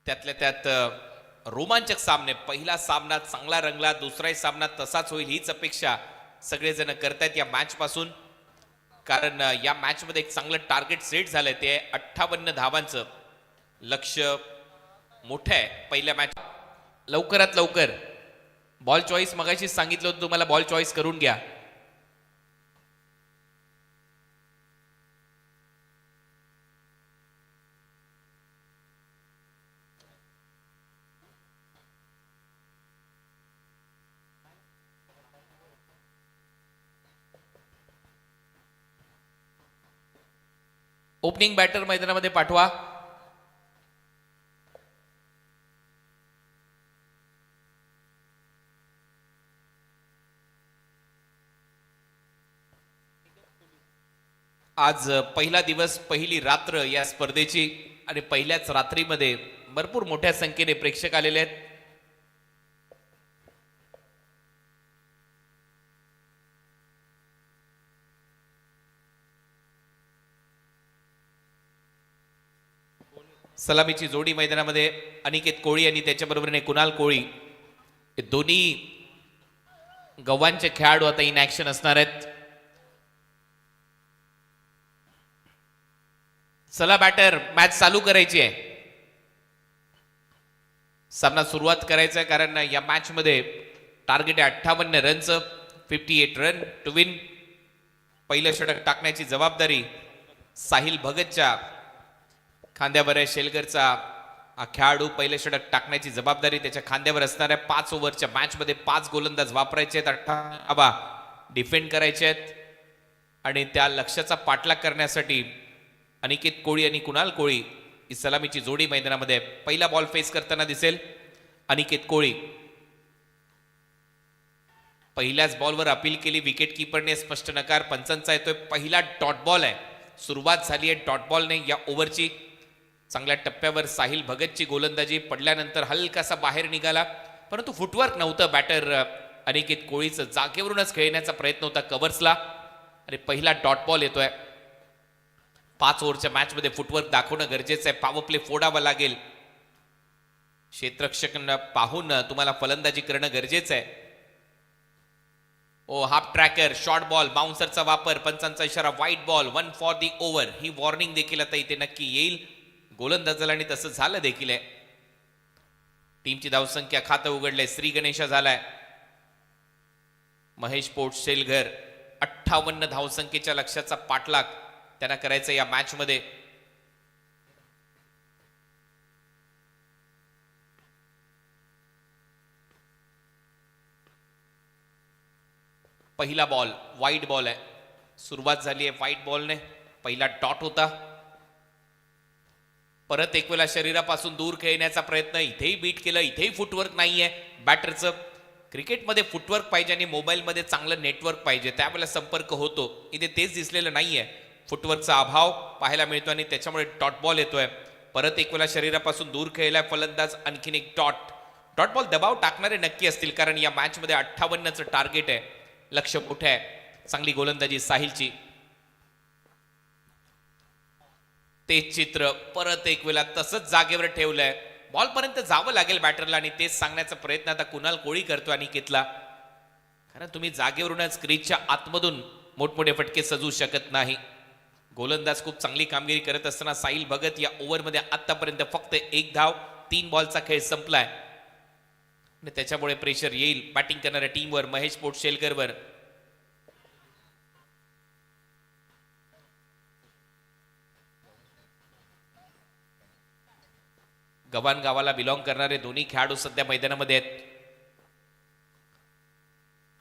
त्यातल्या त्यात रोमांचक सामने. पहिला सामना चांगला रंगला, दुसराही सामना तसाच होईल हीच अपेक्षा सगळेजण करतायत या मॅच पासून. कारण या मॅच मध्ये एक चांगलं टार्गेट सेट झालंय, ते 58 धावांचं. लक्ष्य मोठं आहे पहिल्या मॅच. लवकरात लवकर बॉल चॉईस मगाशी सांगितलं होतं तुम्हाला, बॉल चॉईस करून घ्या. ओपनिंग बॅटर मैदानामध्ये पाठवा. आज पहिला दिवस, पहिली रात्र या स्पर्धेची आणि पहिल्याच रात्रीमध्ये भरपूर मोठ्या संख्येने प्रेक्षक आलेले आहेत. सलामीची जोडी मैदानामध्ये अनिकेत कोळी आणि त्याच्या बरोबरीने कुणाल कोळी, हे दोन्ही गव्हांचे खेळाडू आता इन ऍक्शन असणार आहेत. चला बॅटर, मॅच चालू करायची आहे. सामना सुरुवात करायचा आहे कारण या मॅच मध्ये टार्गेट आहे 58 रनचं, 58 रन टू विन. पहिलं षटक टाकण्याची जबाबदारी साहिल भगतच्या खांद्यावर आहे. शेलगरचा हा खेळाडू पहिलं षटक टाकण्याची जबाबदारी त्याच्या खांद्यावर असणार आहे. 5 ओव्हरच्या मॅच मध्ये 5 गोलंदाज वापरायचे आहेत, 18 डिफेंड करायचे आहेत आणि त्या लक्ष्याचा पाठलाग करण्यासाठी अनिकेत कोळी आणि कुणाल कोळी ही सलामीची जोडी मैदानामध्ये पहिला बॉल फेस करताना दिसेल. अनिकेत कोळी पहिल्याच बॉलवर अपील केली, विकेट किपरने स्पष्ट नकार. पंचांचा येतोय. पहिला डॉट बॉल आहे, सुरुवात झाली आहे डॉट बॉलने या ओव्हरची. चांगल्या टप्प्यावर साहिल भगतची गोलंदाजी पडल्यानंतर हलकासा बाहेर निघाला, परंतु फुटवर्क नव्हतं बॅटर अनिकेत कोळीचं. जागेवरूनच खेळण्याचा प्रयत्न होता कव्हर्सला आणि पहिला डॉट बॉल येतोय. 5 ओव्हरच्या मॅच मध्ये फुटवर्क दाखवणं गरजेचं आहे. पॉवर प्ले फोडावा लागेल. क्षेत्ररक्षकांना पाहून तुम्हाला फलंदाजी करणं गरजेचं आहे. ओ हाफ ट्रॅकर, शॉर्ट बॉल, बाउन्सरचा वापर, पंचांचा इशारा, white ball, 1 for the over. He warning देखील आता इथे नक्की येईल गोलंदाजाला आणि तसं झालं देखील आहे. टीमची धावसंख्या खातं उघडलंय. श्री गणेशा झालाय. महेश पोटशेलघर 58 धावसंख्येच्या लक्ष्याचा पाठलाग त्यांना करायचा या मॅच मध्ये. पहिला बॉल व्हाईट बॉल आहे. सुरुवात झाली आहे व्हाईट बॉलने. पहिला डॉट होता. परत एक वेळा शरीरापासून दूर खेळण्याचा प्रयत्न. इथेही बीट केलं, इथेही फुटवर्क नाहीये बॅटरचं. क्रिकेटमध्ये फुटवर्क पाहिजे आणि मोबाईलमध्ये चांगलं नेटवर्क पाहिजे, त्यावेळेला संपर्क होतो. इथे तेच दिसलेलं नाहीये. फुटवर्कचा अभाव पाहायला मिळतो आणि त्याच्यामुळे डॉट बॉल येतोय. परत एक वेळा शरीरापासून दूर खेळलाय फलंदाज. आणखीन एक डॉट बॉल. दबाव टाकणारे नक्की असतील कारण या मॅच मध्ये 58चं टार्गेट आहे. लक्ष मोठं आहे. चांगली गोलंदाजी साहिलची. ते चित्र परत एक वेळा तसंच जागेवर ठेवलंय. बॉल पर्यंत जावं लागेल बॅटरला आणि तेच सांगण्याचा प्रयत्न आता कुणाल कोळी करतो अनिकेतला. कारण तुम्ही जागेवरूनच क्रीजच्या आतमधून मोठमोठे फटके सजू शकत नाही. गोलंदाज खूप चांगली कामगिरी करत असताना साहिल भगत या ओव्हरमध्ये आतापर्यंत फक्त 1 धाव, 3 बॉलचा खेळ संपलाय आणि त्याच्यामुळे प्रेशर येईल बॅटिंग करणाऱ्या टीमवर, महेश पोटशेलकरवर. गव्हाण गावाला बिलॉंग करणारे दोन्ही खेळाडू सध्या मैदानामध्ये आहेत.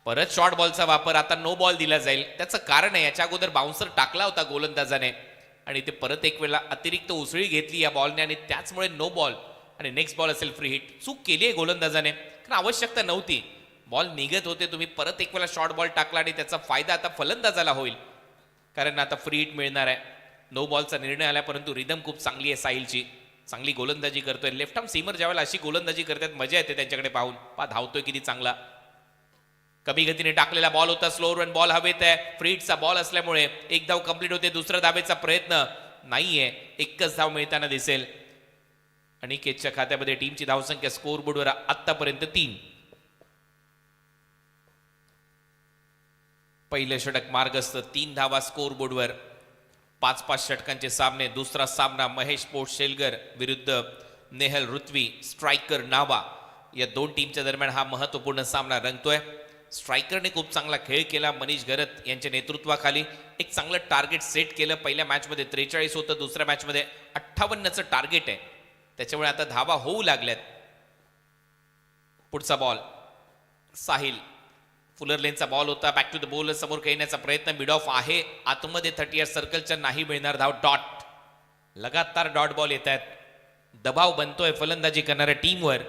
परत शॉर्ट बॉलचा वापर. आता नो बॉल दिला जाईल. त्याचं कारण आहे याच्या अगोदर बाउन्सर टाकला होता गोलंदाजाने आणि ते परत एक वेळा अतिरिक्त उसळी घेतली या बॉलने आणि त्याचमुळे नो बॉल आणि नेक्स्ट बॉल असेल फ्री हिट. चूक केली आहे गोलंदाजाने कारण आवश्यकता नव्हती. बॉल निघत होते, तुम्ही परत एक वेळा शॉर्ट बॉल टाकला आणि त्याचा फायदा आता फलंदाजाला होईल कारण आता फ्री हिट मिळणार आहे. नो बॉलचा निर्णय आला, परंतु रिदम खूप चांगली आहे साहिलची. चांगली गोलंदाजी करतोय. लेफ्ट आर्म सीमर ज्यावेळेला अशी गोलंदाजी करतात मजा येते त्यांच्याकडे पाहून. धावतोय किती चांगला. कमी गतीने टाकलेला बॉल होता. स्लो रन बॉल हवेत आहे. फ्रीटचा बॉल असल्यामुळे 1 धाव कंप्लीट होते. दुसऱ्या धावेचा प्रयत्न नाहीये. 1च धाव मिळताना दिसेल. अनिकेतच्या खात्यामध्ये टीमची धावसंख्या स्कोर बोर्डवर आतापर्यंत 3. पहिलं षटक मार्गस्थ. 3 धावा स्कोर बोर्डवर. 5-5 षटकांचे सामने. दुसरा सामना महेश पोटशेलगर विरुद्ध नेहल रुत्वी, स्ट्रायकर नावा. या 2 टीमच्या दरम्यान हा महत्वपूर्ण सामना रंगतोय. स्ट्रायकरने खूप चांगला खेळ केला. मनीष घरत यांच्या नेतृत्वाखाली एक चांगलं टार्गेट सेट केलं. पहिल्या मॅचमध्ये 43 होतं, दुसऱ्या मॅचमध्ये 58चं टार्गेट आहे. त्याच्यामुळे आता धावा होऊ लागल्यात. पुढचा बॉल साहिल. फुलर लेनचा बॉल होता. बॅक टू द बॉलर समोर खेळण्याचा प्रयत्न. मिड ऑफ आहे आतमध्ये 30 सर्कलच्या नाही मिळणार धाव. डॉट. लगातार डॉट बॉल येत आहेत. दबाव बनतोय फलंदाजी करणाऱ्या टीमवर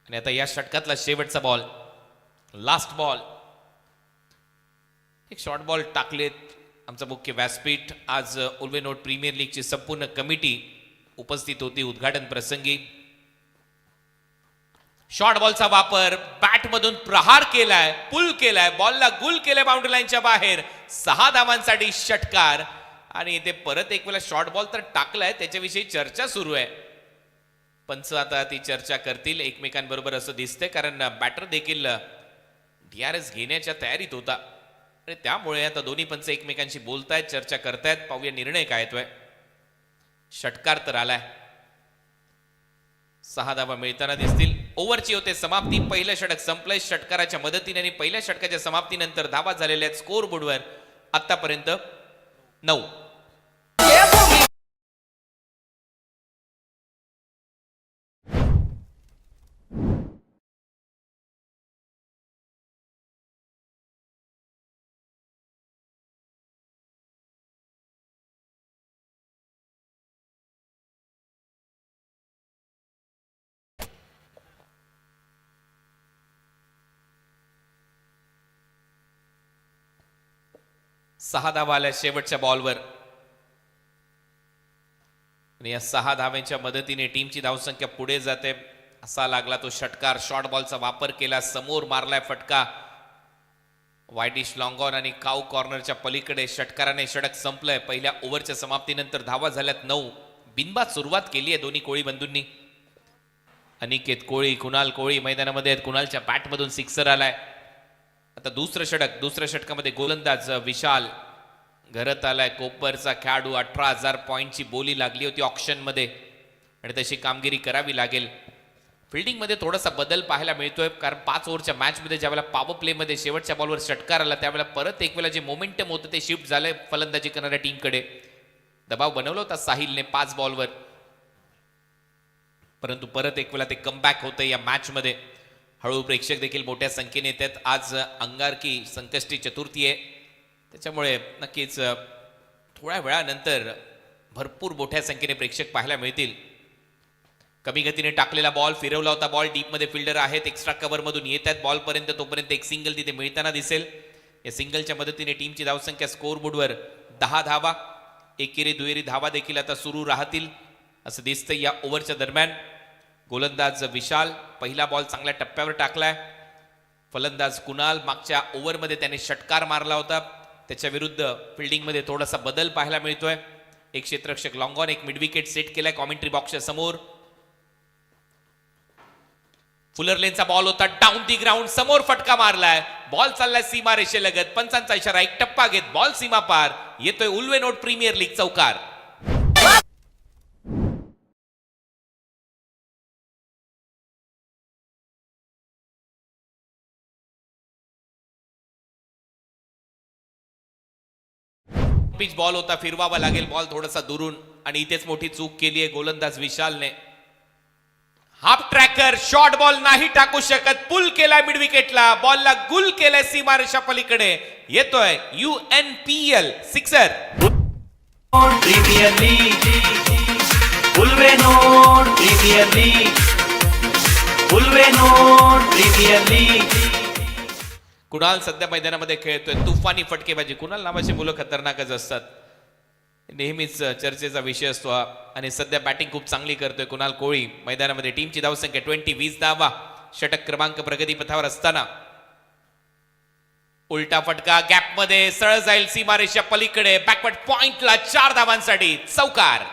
आणि आता या षटकातला शेवटचा बॉल, लास्ट बॉल. एक शॉर्ट बॉल टाकलेत. आमचा मुख्य व्यासपीठ. आज उल्वेनोड प्रीमियर लीगची संपूर्ण कमिटी उपस्थित होती उद्घाटन प्रसंगी. शॉर्ट बॉलचा वापर. बॅटमधून प्रहार केलाय, पुल केलाय, बॉलला गुल केलाय बाउंड्री लाईनच्या बाहेर. 6 धावांसाठी षटकार आणि ते परत एक वेळा शॉर्ट बॉल तर टाकलाय, त्याच्याविषयी चर्चा सुरू आहे. पंच आता ती चर्चा करतील एकमेकांबरोबर असं दिसतंय कारण बॅटर देखील DRS घेण्याच्या तयारीत होता आणि त्यामुळे आता दोन्ही पंच एकमेकांशी बोलतायत, चर्चा करतायत. पाहूया निर्णय काय येतोय. षटकार तर आलाय. 6 धावा मिळताना दिसतील. ओव्हरची होते समाप्ती. पहिलं षटक संपलंय. षटकाराच्या मदतीने आणि पहिल्या षटकाच्या समाप्तीनंतर धावा झालेल्या आहेत स्कोर बोर्डवर आतापर्यंत 9. सहा धावा आल्या शेवटच्या बॉलवर आणि या 6 धाव्यांच्या मदतीने टीमची धावसंख्या पुढे जाते. असा लागला तो षटकार. शॉर्ट बॉलचा वापर केला. समोर मारलाय फटका. वाईडिश लॉंग ऑन आणि काऊ कॉर्नरच्या पलीकडे षटकाराने षटक संपलंय. पहिल्या ओव्हरच्या समाप्तीनंतर धावा झाल्यात 9. बिनबाद सुरुवात केली आहे दोन्ही कोळी बंधूंनी. अनिकेत कोळी, कुणाल कोळी मैदानामध्ये आहेत. कुणालच्या बॅटमधून सिक्सर आलाय. आता दुसरं षटक. दुसऱ्या षटकामध्ये गोलंदाज विशाल घरात आलाय. कोपरचा खेळाडू. 18,000 पॉईंटची बोली लागली होती ऑक्शन मध्ये आणि तशी कामगिरी करावी लागेल. फिल्डिंग मध्ये थोडासा बदल पाहायला मिळतोय कारण 5 ओव्हरच्या मॅच मध्ये ज्यावेळेला पॉवर प्ले मध्ये शेवटच्या बॉलवर षटकार आला त्यावेळेला परत एक वेळा जे मोमेंटम होतं ते शिफ्ट झालंय फलंदाजी करणाऱ्या टीमकडे. दबाव बनवला होता साहिलने 5 बॉलवर, परंतु परत एक वेळा ते कमबॅक होतं या मॅच मध्ये. हळू प्रेक्षक देखील मोठ्या संख्येने येतात. आज अंगारकी संकष्टी चतुर्थी आहे त्याच्यामुळे नक्कीच थोड्या वेळानंतर भरपूर मोठ्या संख्येने प्रेक्षक पाहायला मिळतील. कमी गतीने टाकलेला बॉल फिरवला होता. बॉल डीप मध्ये फिल्डर आहेत. एक्स्ट्रा कव्हर मधून येत आहेत बॉल पर्यंत. तोपर्यंत एक सिंगल तिथे मिळताना दिसेल. या सिंगलच्या मदतीने टीमची धावसंख्या स्कोर बोर्डवर 10 धावा. एकेरी दुहेरी धावा देखील आता सुरू राहतील असं दिसतंय या ओव्हरच्या दरम्यान. गोलंदाज विशाल पहिला बॉल चांगल्या टप्प्यावर टाकलाय. फलंदाज कुणाल मागच्या ओव्हरमध्ये त्याने षटकार मारला होता. त्याच्या विरुद्ध फिल्डिंग मध्ये थोडासा बदल पाहायला मिळतोय. एक क्षेत्ररक्षक लॉंग ऑन, एक मिड विकेट सेट केलाय कॉमेंट्री बॉक्सच्या समोर. फुलर लेनचा बॉल होता. Down the ground. समोर फटका मारलाय. बॉल चाललाय सीमा रेषेलगत. पंचांचा इशारा. एक टप्पा घेत बॉल सीमा पार. येतोय उल्वेनोड प्रीमियर लीग चौकार. पिच बॉल होता. फिरवावा लागेल बॉल थोडासा दुरून आणि इथेच मोठी चूक केली आहे गोलंदाज विशालने. हाफ ट्रॅकर शॉर्ट बॉल नाही टाकू शकत. पुल केलाय मिड विकेटला. बॉलला गुल केलाय सीमारेषा पलीकडे. येतोय UNPL sixer. Premier league Ulwe node premier league Ulwe node premier league. Kunal सध्या मैदानामध्ये खेळतोय. तुफानी फटकेबाजी. कुणाल नावाची मुलं खतरनाकच असतात. नेहमीच चर्चेचा विषय असतो आणि सध्या बॅटिंग खूप चांगली करतोय कुणाल कोळी मैदानामध्ये. टीमची धावसंख्या 20 धावा. षटक क्रमांक प्रगती पथावर असताना उलटा फटका गॅप मध्ये सरळ जाईल सीमारेषा पलीकडे. बॅकवर्ड पॉइंटला 4 धावांसाठी चौकार.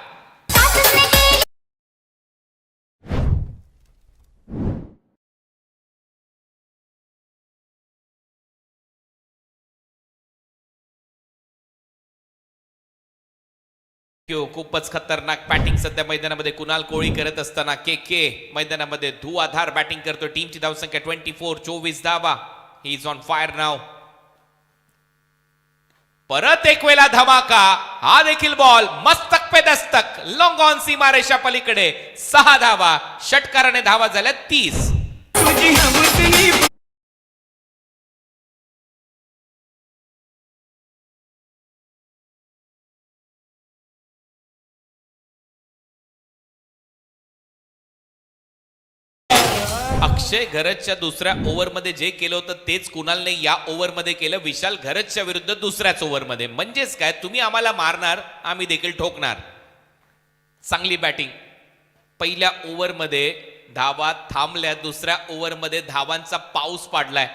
खूपच खतरनाक बॅटिंग सध्या मैदानामध्ये कुणाल कोळी करत असताना के मैदानामध्ये धुआधार बॅटिंग करतो. टीमची धावसंख्या 24 धावा. ही इज ऑन फायर नाव. परत एक वेळा धमाका. हा देखील बॉल मस्तक पे दस्तक. लॉंग ऑन सीमारेषा पलीकडे. 6 धावा. षटकाराने धावा झाल्या 30. अक्षय घरतच्या दुसऱ्या ओव्हरमध्ये जे केलं होतं तेच कुणालने या ओव्हरमध्ये केलं. विशाल घरतच्या विरुद्ध दुसऱ्याच ओव्हरमध्ये. म्हणजेच काय, तुम्ही आम्हाला मारणार, आम्ही देखील ठोकणार. चांगली बॅटिंग. पहिल्या ओव्हरमध्ये धावा थांबल्या. दुसऱ्या ओव्हरमध्ये धावांचा पाऊस पाडलाय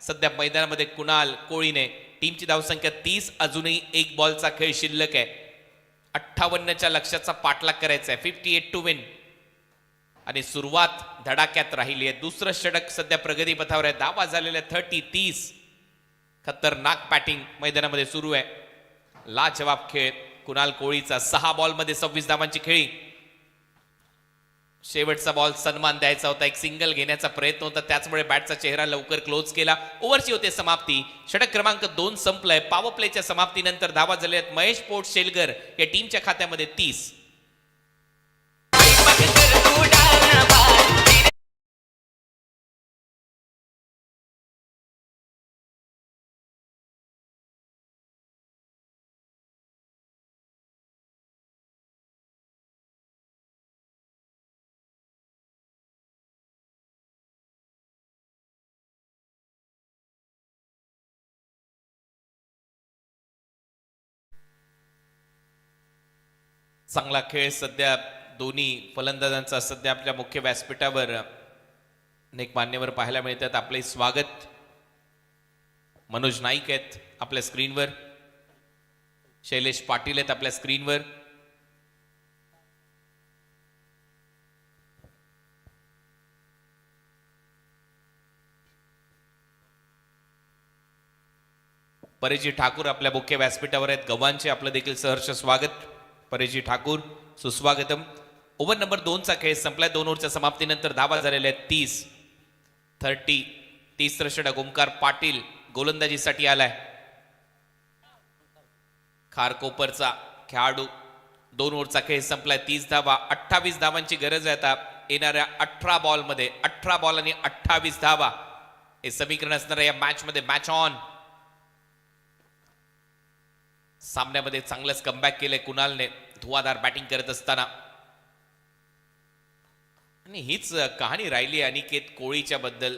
सध्या मैदानामध्ये कुणाल कोळीने. टीमची धावसंख्या 30. अजूनही एक बॉलचा खेळ शिल्लक आहे. 58च्या लक्ष्याचा पाठलाग करायचा आहे. 58 टू विन आणि सुरुवात धडाक्यात राहिली आहे. दुसरं षटक सध्या प्रगती पथावर आहे. धावा झालेल्या 30. खतरनाक बॅटिंग मैदानामध्ये सुरू आहे. लाजवाब खेळ कुणाल कोळीचा. 6 बॉलमध्ये 26 धावांची खेळी. शेवटचा बॉल सन्मान द्यायचा होता, एक सिंगल घेण्याचा प्रयत्न होता, त्याचमुळे बॅटचा चेहरा लवकर क्लोज केला. ओव्हरची होते समाप्ती. षटक क्रमांक 2 संपलंय. पॉवर प्लेच्या समाप्तीनंतर धावा झाल्या आहेत महेश पोट शेलगर या टीमच्या खात्यामध्ये 30. चांगला खेळ सध्या दोन्ही फलंदाजांचा सध्या आपल्या मुख्य व्यासपीठावर अनेक मान्यवर पाहायला मिळतात. आपले स्वागत. मनोज नाईक आहेत आपल्या स्क्रीनवर, शैलेश पाटील आहेत आपल्या स्क्रीनवर. परेजी ठाकूर आपल्या मुख्य व्यासपीठावर आहेत. गव्हांचे आपलं देखील सहर्ष स्वागत. परेजी ठाकूर सुस्वागतम. ओव्हर नंबर 2 चा खेळ संपलाय. 2 ओव्हरच्या समाप्तीनंतर धावा झालेल्या आहेत 30. तिसरं षटक ओमकार पाटील गोलंदाजीसाठी आलाय. खारकोपरचा खेळाडू. 2 ओव्हरचा खेळ संपलाय. 30 धावा. 28 धावांची गरज आहे आता येणाऱ्या 18 बॉलमध्ये. 18 बॉल आणि 28 धावा हे समीकरण असणार आहे या मॅच मध्ये. Match on. सामन्यामध्ये चांगलंच कमबॅक केलंय कुणालने धुवाधार बॅटिंग करत असताना. आणि हीच कहाणी राहिली अनिकेत कोळीच्या बद्दल.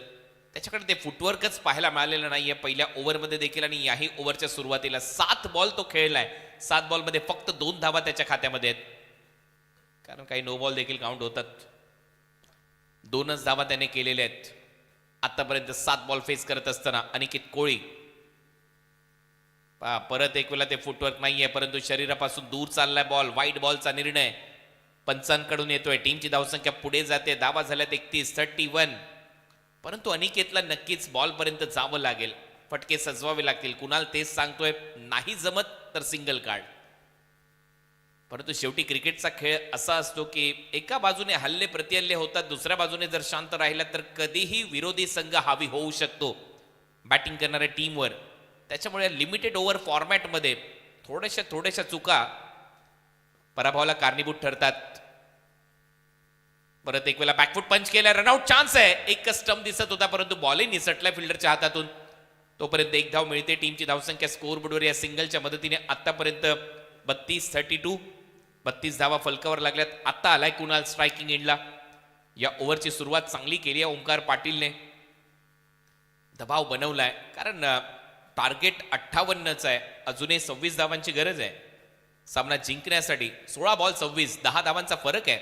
त्याच्याकडे ते फुटवर्कच पाहायला मिळालेलं नाहीये पहिल्या ओव्हरमध्ये देखील. आणि याही ओव्हरच्या सुरुवातीला 7 बॉल तो खेळलाय. 7 बॉलमध्ये फक्त 2 धावा त्याच्या खात्यामध्ये आहेत, कारण काही नो बॉल देखील काउंट होतात. 2च धावा त्याने केलेल्या आहेत आतापर्यंत 7 बॉल फेस करत असताना अनिकेत कोळी. परत एक वेळा ते फुटवर्क नाहीये, परंतु शरीरापासून दूर चाललाय बॉल. वाईट बॉलचा निर्णय पंचांकडून येतोय. टीमची धावसंख्या पुढे जाते. धावा झाल्यात 31. परंतु अनिकेतला नक्कीच बॉल पर्यंत जावं लागेल. फटके सजवावे लागतील. कुणाल तेच सांगतोय, नाही जमत तर सिंगल कार्ड. परंतु शेवटी क्रिकेटचा खेळ असा असतो की एका बाजूने हल्ले प्रतिहल्ले होतात, दुसऱ्या बाजूने जर शांत राहिला तर कधीही विरोधी संघ हावी होऊ शकतो बॅटिंग करणाऱ्या टीमवर. त्याच्यामुळे लिमिटेड ओव्हर फॉर्मॅटमध्ये थोड्याशा चुका पराभवाला कारणीभूत ठरतात. परत एक वेळा बॅकफुट पंच केला. रनआउट चान्स आहे. एकच स्टंप दिसत होता, परंतु बॉलही निसटलाय फिल्डरच्या हातातून. तोपर्यंत 1 धाव मिळते. टीमची धावसंख्या स्कोअरबोर्डवर या सिंगलच्या मदतीने आतापर्यंत 32 धावा फलकावर लागल्यात. आता आलाय कुणाल स्ट्रायकिंग एंडला. या ओव्हरची सुरुवात चांगली केली आहे ओमकार पाटीलने. दबाव बनवलाय, कारण टार्गेट 58च आहे. अजूनही 26 धावांची गरज आहे सामना जिंकण्यासाठी. 16 बॉल 26, 10 धावांचा फरक आहे.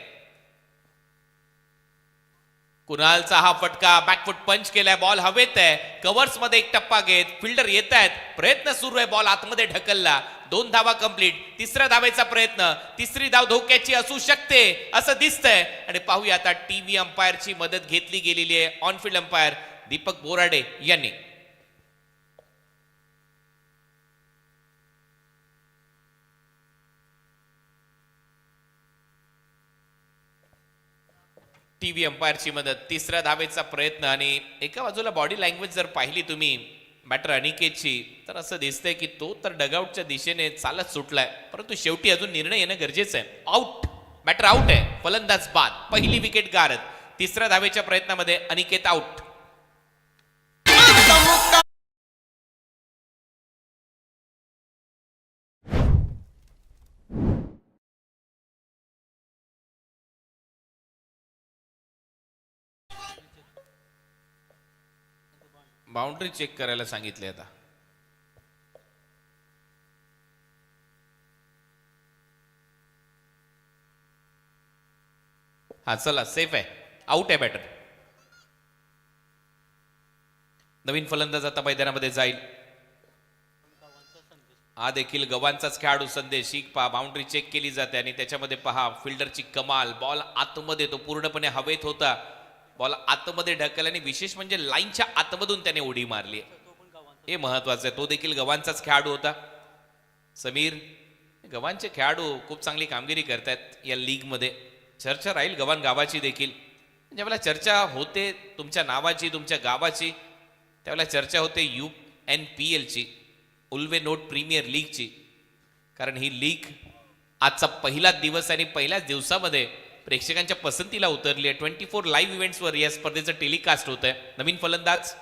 कुणालचा हा फटका. बॅकफुट पंच केलाय. बॉल हवेत आहे. कव्हर्स मध्ये एक टप्पा घेत फिल्डर येत आहेत. प्रयत्न सुरू आहे. बॉल आतमध्ये ढकलला. 2 धावा कंप्लीट. 3ऱ्या धावेचा प्रयत्न. 3री धाव धोक्याची असू शकते असं दिसतंय. आणि पाहूया आता टीव्ही अंपायरची मदत घेतली गेलेली आहे. ऑनफिल्ड अंपायर दीपक बोराडे यांनी. टीव्ही अंपायरची मदत. 3ऱ्या धावेचा प्रयत्न. आणि एका बाजूला बॉडी लँग्वेज जर पाहिली तुम्ही बॅटर अनिकेतची, तर असं दिसतंय की तो तर डगआउटच्या दिशेने चालत सुटलाय, परंतु शेवटी अजून निर्णय येणं गरजेचं आहे. आउट. बॅटर आउट आहे. फलंदाज बाद. पहिली विकेट गारद. 3ऱ्या धावेच्या प्रयत्नामध्ये अनिकेत आउट. बाउंड्री चेक करायला सांगितले आता. हा चला, सेफ आहे. आउट आहे बॅटर. नवीन फलंदाज आता मैदानामध्ये जाईल. हा देखील गव्हांचाच खेळाडू संदेश. ही पहा, बाउंड्री चेक केली जाते आणि त्याच्यामध्ये पहा फिल्डरची कमाल. बॉल आतमध्ये, तो पूर्णपणे हवेत होता. बॉल आतमध्ये ढकल आणि विशेष म्हणजे लाईनच्या आतमधून त्याने उडी मारली. हे महत्वाचं आहे. तो देखील गव्हांचाच खेळाडू होता. समीर, गव्हांचे खेळाडू खूप चांगली कामगिरी करतात या लीग मध्ये. चर्चा राहील गव्हाण गावाची देखील. ज्यावेळेला चर्चा होते तुमच्या नावाची तुमच्या गावाची त्यावेळेला चर्चा होते UNPL ची, उल्वे नोट प्रीमियर लीगची. कारण ही लीग आजचा पहिला दिवस आणि पहिल्याच दिवसामध्ये प्रेक्षकांच्या पसंतीला उतरली आहे. 24 लाईव्ह इव्हेंट्सवर या स्पर्धेचं टेलिकास्ट होत आहे. नवीन फलंदाज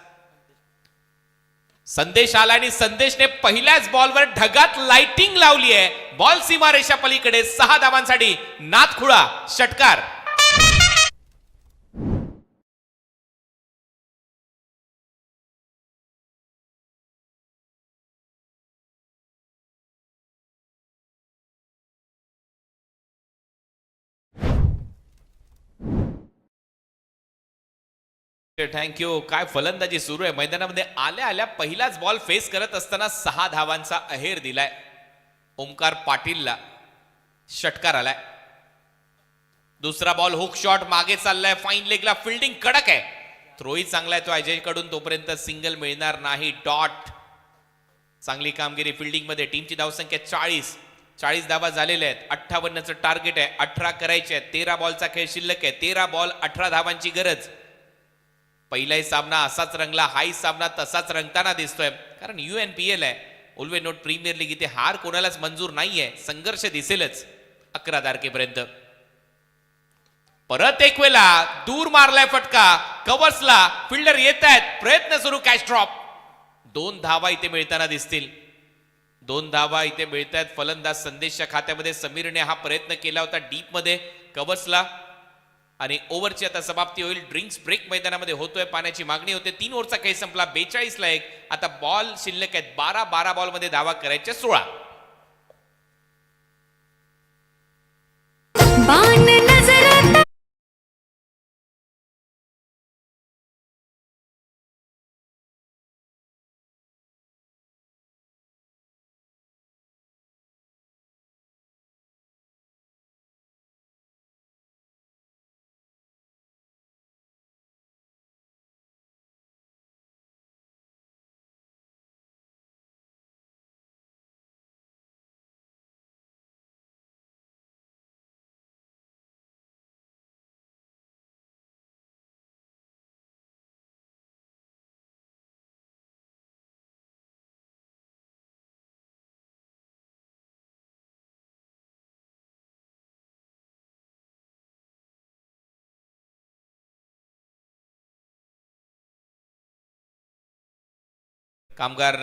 संदेश आला आणि संदेशने पहिल्याच बॉलवर ढगात लाइटिंग लावली आहे. बॉल सीमारेषा पलीकडे 6 धावांसाठी नाथखुळा षटकार. थँक्यू. काय फलंदाजी सुरू आहे मैदानामध्ये. आल्या आल्या पहिलाच बॉल फेस करत असताना 6 धावांचा अहेर दिलाय ओमकार पाटीलला. षटकार आलाय. दुसरा बॉल हुक शॉट मागे चाललाय. फाईन लेगला फिल्डिंग कडक आहे. थ्रोही चांगला आहे तो अजय कडून. तोपर्यंत सिंगल मिळणार नाही. डॉट. चांगली कामगिरी फिल्डिंग मध्ये. टीमची धावसंख्या 40 धावा झालेल्या आहेत. 58चं टार्गेट आहे. 18 करायचे आहेत. 13 बॉलचा खेळ शिल्लक आहे. 13 बॉल 18 धावांची गरज. पहिलाही सामना असाच रंगला. हाही सामना तसाच रंगताना दिसतोय. कारण UNPL आहे, उल्वे नोट प्रीमियर लीग. इथे हार कोणालाच मंजूर नाहीये. संघर्ष दिसेलच 11 तारखेपर्यंत. परत एक वेळा दूर मारलाय फटका. कव्हर्सला फिल्डर येत आहेत. प्रयत्न सुरू. Catch drop. 2 धावा इथे मिळताना दिसतील. 2 धावा इथे मिळत आहेत. फलंदाज संदेशच्या खात्यामध्ये. समीरने हा प्रयत्न केला होता डीप मध्ये कव्हर्सला. आणि ओव्हरची आता समाप्ती होईल. ड्रिंक्स ब्रेक मैदानामध्ये होतोय. पाण्याची मागणी होते. 3 ओव्हरचा खेळ संपला. 42 ला 1. आता बॉल शिल्लक आहेत 12 बॉल मध्ये धावा करायच्या 16. कामगार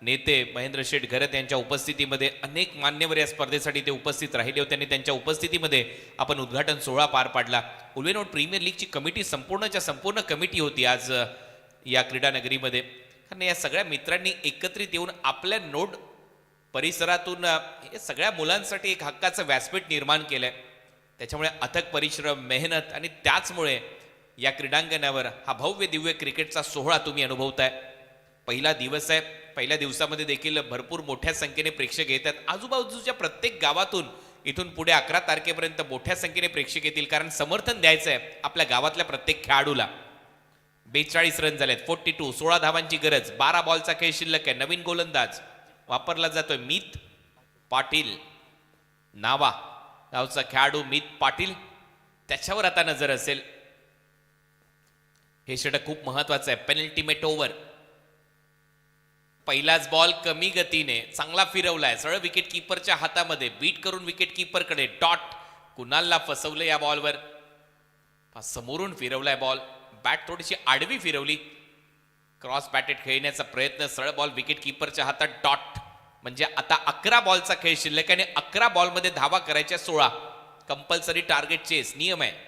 नेते महेंद्र शेठ घरत यांच्या उपस्थितीमध्ये अनेक मान्यवर या स्पर्धेसाठी ते उपस्थित राहिले होते आणि त्यांच्या उपस्थितीमध्ये आपण उद्घाटन सोहळा पार पाडला. उल्वे नोट प्रीमियर लीगची कमिटी संपूर्णच्या संपूर्ण कमिटी होती आज या क्रीडा नगरीमध्ये. कारण या सगळ्या मित्रांनी एकत्रित येऊन आपल्या नोट परिसरातून हे सगळ्या मुलांसाठी एक हक्काचं व्यासपीठ निर्माण केलंय. त्याच्यामुळे अथक परिश्रम मेहनत आणि त्याचमुळे या क्रीडांगणावर हा भव्य दिव्य क्रिकेटचा सोहळा तुम्ही अनुभवताय. पहिला दिवस आहे. पहिल्या दिवसामध्ये देखील भरपूर मोठ्या संख्येने प्रेक्षक येतात. आजूबाजूच्या प्रत्येक गावातून इथून पुढे 11 तारखेपर्यंत मोठ्या संख्येने प्रेक्षक येतील. कारण समर्थन द्यायचं आहे आपल्या गावातल्या प्रत्येक खेळाडूला. 42 रन झालेत. 42. 16 धावांची गरज. 12 बॉलचा खेळ शिल्लक आहे. नवीन गोलंदाज वापरला जातोय मीत पाटील. नावा गावचा खेळाडू मीत पाटील. त्याच्यावर आता नजर असेल. हे षटक खूप महत्वाचं आहे. Penultimate over. पहिलाच बॉल कमी गतीने चांगला फिरवलाय. सरळ विकेट कीपरच्या हातामध्ये. बीट करून विकेट कीपरकडे. डॉट. कुणालला फसवलं या बॉलवर. समोरून फिरवलाय बॉल. बॅट थोडीशी आडवी फिरवली. क्रॉस बॅटेड खेळण्याचा प्रयत्न. सरळ बॉल विकेट कीपरच्या हातात. डॉट. म्हणजे आता 11 बॉलचा खेळ शिल्लक आणि 11 बॉलमध्ये धावा करायच्या 16. कंपल्सरी टार्गेट चेस नियम आहे.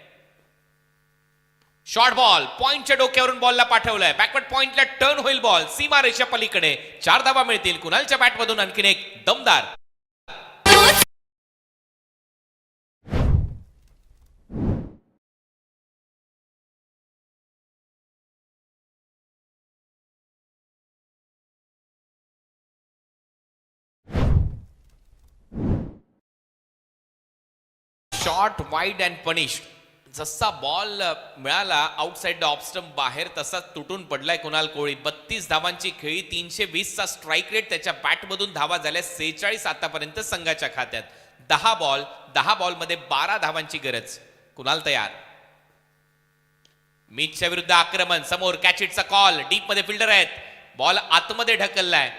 शॉर्ट बॉल पॉइंटच्या डोक्यावरून बॉलला पाठवलाय. बॅकवर्ड पॉइंटला टर्न होईल बॉल. सीमारेषा पलीकडे 4 धावा मिळतील. कुणालच्या बॅटमधून आणखीन एक दमदार. Short wide and punished. जसा बॉल मिळाला आउटसाइड द ऑफस्टंप बाहेर तसाच तुटून पडलाय कुणाल कोळी. 32 धावांची खेळी. 320चा स्ट्राईक रेट. त्याच्या बॅटमधून धावा झाल्या 46 आतापर्यंत संघाच्या खात्यात. 10 बॉलमध्ये 12 धावांची गरज. कुणाल तयार. मीचच्या विरुद्ध आक्रमण. समोर कॅचिटचा कॉल. डीप मध्ये फिल्डर आहेत. बॉल आतमध्ये ढकललाय.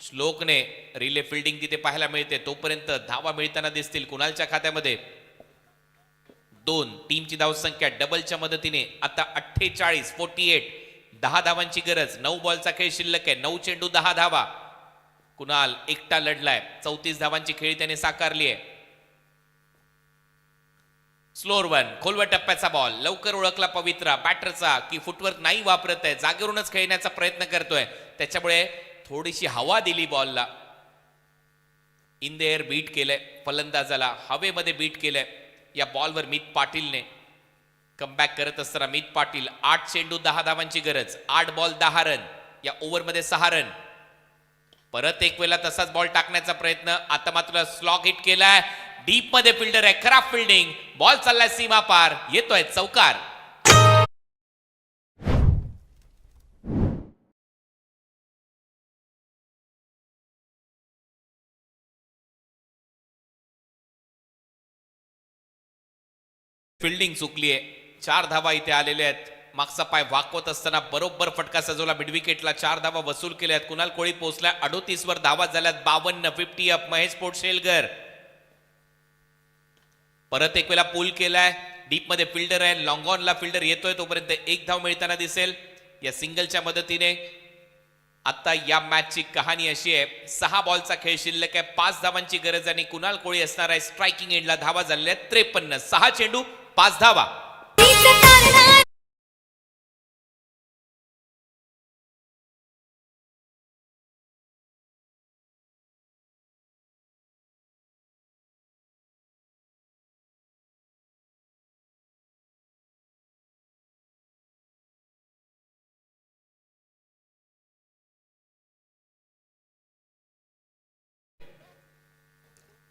श्लोकने रिले फिल्डिंग तिथे पाहायला मिळते. तोपर्यंत धावा मिळताना दिसतील कुणालच्या खात्यामध्ये. 2 टीमची धावसंख्या डबलच्या मदतीने आता 48. 10 धावांची गरज. 9 बॉलचा खेळ शिल्लक आहे. 9 चेंडू 10 धावा. कुणाल एकटा लढलाय. 34 धावांची खेळी त्याने साकारली आहे. Slower one. खोलवर टप्प्याचा बॉल. लवकर ओळखला पवित्रा बॅटरचा की फुटवर्क नाही वापरत आहे. जागेवरूनच खेळण्याचा प्रयत्न करतोय. त्याच्यामुळे थोडीशी हवा दिली बॉलला. इन द एअर बीट केलंय फलंदाजाला. हवेमध्ये बीट केलंय. या बॉलवर मित पाटीलने कमबॅक करत असताना मित पाटील. 8 चेंडू 10 धावांची गरज. 8 बॉल 10 रन. या ओव्हरमध्ये 6 रन. परत एक वेळा तसाच बॉल टाकण्याचा प्रयत्न. आता मात्र स्लॉग हिट केलाय. डीप मध्ये फिल्डर आहे. खराब फिल्डिंग. बॉल चाललाय सीमा पार. येतोय चौकार. फिल्डिंग चुकली आहे. 4 धावा इथे आलेल्या आहेत. मागचा पाय वाकवत असताना बरोबर फटका सजवला. मिड विकेटला 4 धावा वसूल केल्या आहेत. कुणाल कोळी पोहोचलाय 38 वर. धावा झाल्यात 52. 50 अप. महेश पोटशेलकर परत एक वेळा पूल केलाय. डीप मध्ये फिल्डर आहे. लॉंग ऑनला फिल्डर येतोय. तोपर्यंत 1 धाव मिळताना दिसेल. या सिंगलच्या मदतीने आता या मॅचची कहाणी अशी आहे. 6 बॉलचा खेळ शिल्लक आहे. 5 धावांची गरज आणि कुणाल कोळी असणार आहे स्ट्रायकिंग एंडला. धावा झालेल्या 53. 6 चेंडू 5 धावा.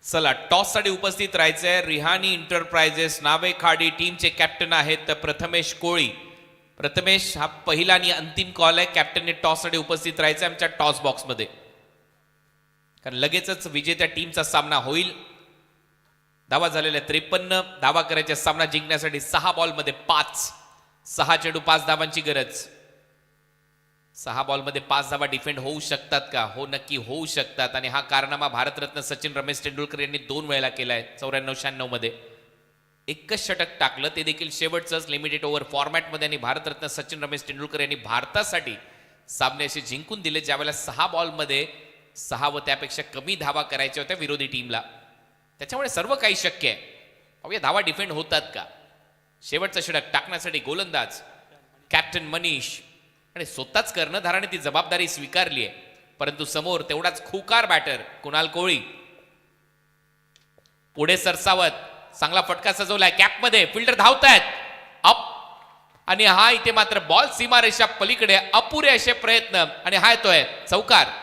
चला टॉस साठी उपस्थित राहायचंय. रिहानी एंटरप्राइजेस नावे खाडी टीमचे कॅप्टन आहेत प्रथमेश कोळी. प्रथमेश हा पहिला आणि अंतिम कॉल आहे. कॅप्टनने टॉस साठी उपस्थित राहायचंय आमच्या टॉस बॉक्स मध्ये. कारण लगेचच विजेत्या टीमचा सामना होईल. धावा झालेल्या 53. धावा करायच्या सामना जिंकण्यासाठी 6 बॉल मध्ये 5. 6 चेंडू 5 धावांची गरज. 6 बॉलमध्ये 5 धावा डिफेंड होऊ शकतात का? हो, नक्की होऊ शकतात. आणि हा कारनामा भारतरत्न सचिन रमेश तेंडुलकर यांनी 2 वेळा केलाय. 94-96 मध्ये एकच षटक टाकलं. ते देखील शेवटचंच लिमिटेड ओव्हर फॉर्मॅटमध्ये. आणि भारतरत्न सचिन रमेश तेंडुलकर यांनी भारतासाठी सामने असे जिंकून दिले ज्यावेळेला 6 बॉलमध्ये 6 व त्यापेक्षा कमी धावा करायच्या होत्या विरोधी टीमला. त्याच्यामुळे सर्व काही शक्य आहे. अवघ्या धावा डिफेंड होतात का? शेवटचं षटक टाकण्यासाठी गोलंदाज कॅप्टन मनीष आणि स्वतःच कर्णधाराने ती जबाबदारी स्वीकारली आहे. परंतु समोर तेवढाच खुकार बॅटर कुणाल कोळी. पुढे सरसावत चांगला फटका सजवलाय. कॅपमध्ये फिल्डर धावतायत. अप आणि हा इथे मात्र बॉल सीमारेषा पलीकडे. अपुरे असे प्रयत्न आणि हा येतोय चौकार.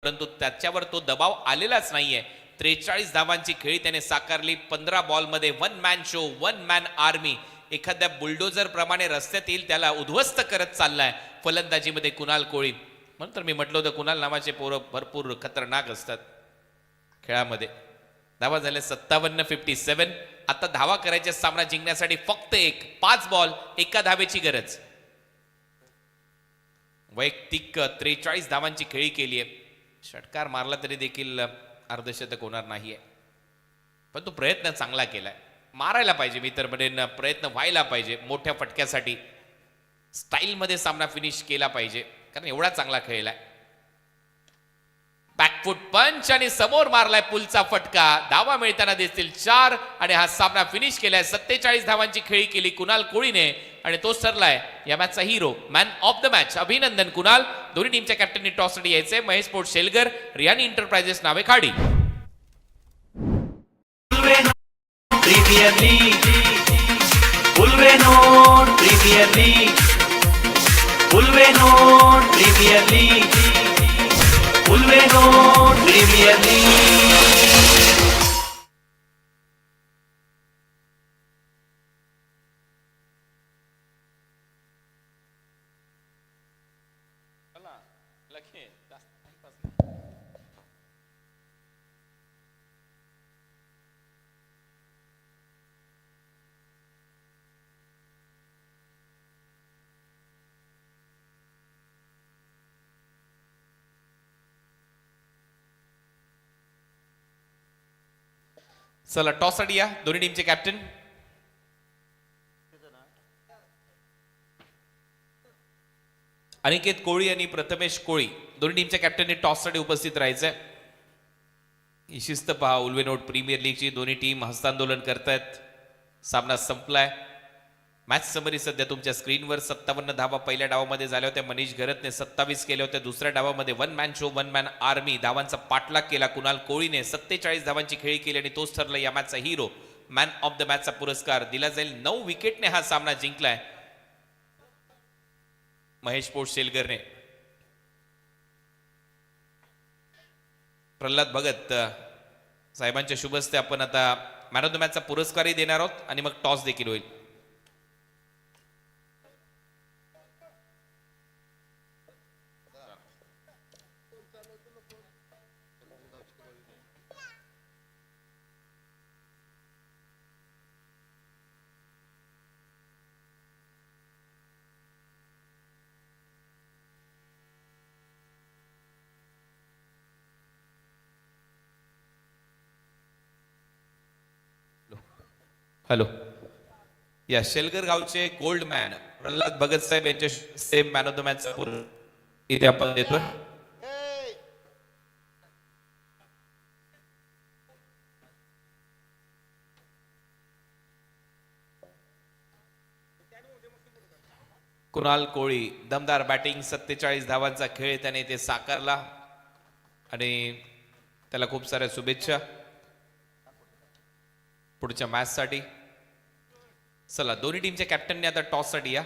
परंतु त्याच्यावर तो दबाव आलेलाच नाहीये. 43 धावांची खेळी त्याने साकारली. 15 बॉलमध्ये 1 मॅन शो, 1 मॅन आर्मी. एखाद्या बुलडोजर प्रमाणे रस्त्यात येईल त्याला उद्ध्वस्त करत चाललाय फलंदाजीमध्ये कुणाल कोळी. म्हणून तर मी म्हटलं होतं कुणाल नावाचे पोरं भरपूर खतरनाक असतात खेळामध्ये. धावा झाल्या 57-57. आता धावा करायच्या सामना जिंकण्यासाठी फक्त 5 बॉल 1 धावेची गरज. वैयक्तिक 43 धावांची खेळी केली आहे. षटकार मारला तरी देखील अर्धशतक होणार नाहीये. पण तो प्रयत्न चांगला केलाय. मारायला पाहिजे. मी तर म्हणेन प्रयत्न व्हायला पाहिजे. मोठ्या फटक्यासाठी स्टाईलमध्ये सामना फिनिश केला पाहिजे कारण एवढा चांगला खेळलाय. बॅकफुट पंच आणि समोर मारलाय पुलचा फटका. धावा मिळताना दिसतील 4 आणि हा सामना फिनिश केलाय. 47 धावांची खेळी केली कुणाल कोळीने आणि तो ठरलाय या मॅचचा hero, man of the match. अभिनंदन कुणाल. दोन्ही टीमच्या कॅप्टननी टॉससाठी यायचंय. महेश पोटशेलकर, रियानी एंटरप्राइजेस नावे खाडी. Premier league, Ulwe node premier league, Ulwe node premier league, Ulwe node premier league चला टॉस साठी या दोन्ही टीमचे कॅप्टन. अनिकेत कोळी आणि प्रथमेश कोळी दोन्ही टीमच्या कॅप्टनने टॉस साठी उपस्थित राहायचंय. ही शिस्त पहा उल्वे नोट प्रीमियर लीगची. दोन्ही टीम हस्तांदोलन करतायत. सामना संपलाय. मॅच समरी सध्या तुमच्या स्क्रीनवर. 57 धावा पहिल्या डावामध्ये झाल्या होत्या. मनीष घरतने 27 केल्या होत्या. दुसऱ्या डावामध्ये one man show one man army धावांचा पाठलाग केला. कुणाल कोळीने 47 धावांची खेळी केली आणि तोच ठरला या मॅचचा हिरो. मॅन ऑफ द मॅचचा पुरस्कार दिला जाईल. 9 विकेटने हा सामना जिंकलाय महेश पोट शेलगरने. प्रल्हाद भगत साहेबांच्या शुभ हस्ते आपण आता मॅन ऑफ द मॅचचा पुरस्कारही देणार आहोत आणि मग टॉस देखील होईल. हॅलो. या शेलगर गावचे गोल्ड मॅन प्रल्हाद भगत साहेब यांच्या same man of the match इथे आपण देतोय. कुणाल कोळी दमदार बॅटिंग. 47 धावांचा खेळ त्याने इथे साकारला आणि त्याला खूप साऱ्या शुभेच्छा पुढच्या मॅच साठी. चला दोन्ही टीमच्या कॅप्टनने आता टॉस साठी या.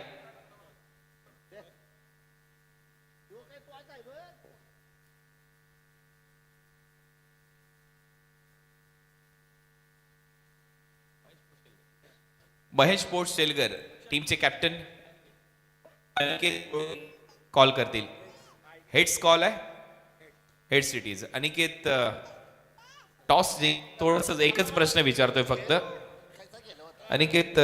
महेश पोट शेलगर टीमचे कॅप्टन कॉल करतील. हेड्स कॉल आहे. हेड सिटीज. अनिकेत टॉस थोडस एकच प्रश्न विचारतोय फक्त. अनिकेत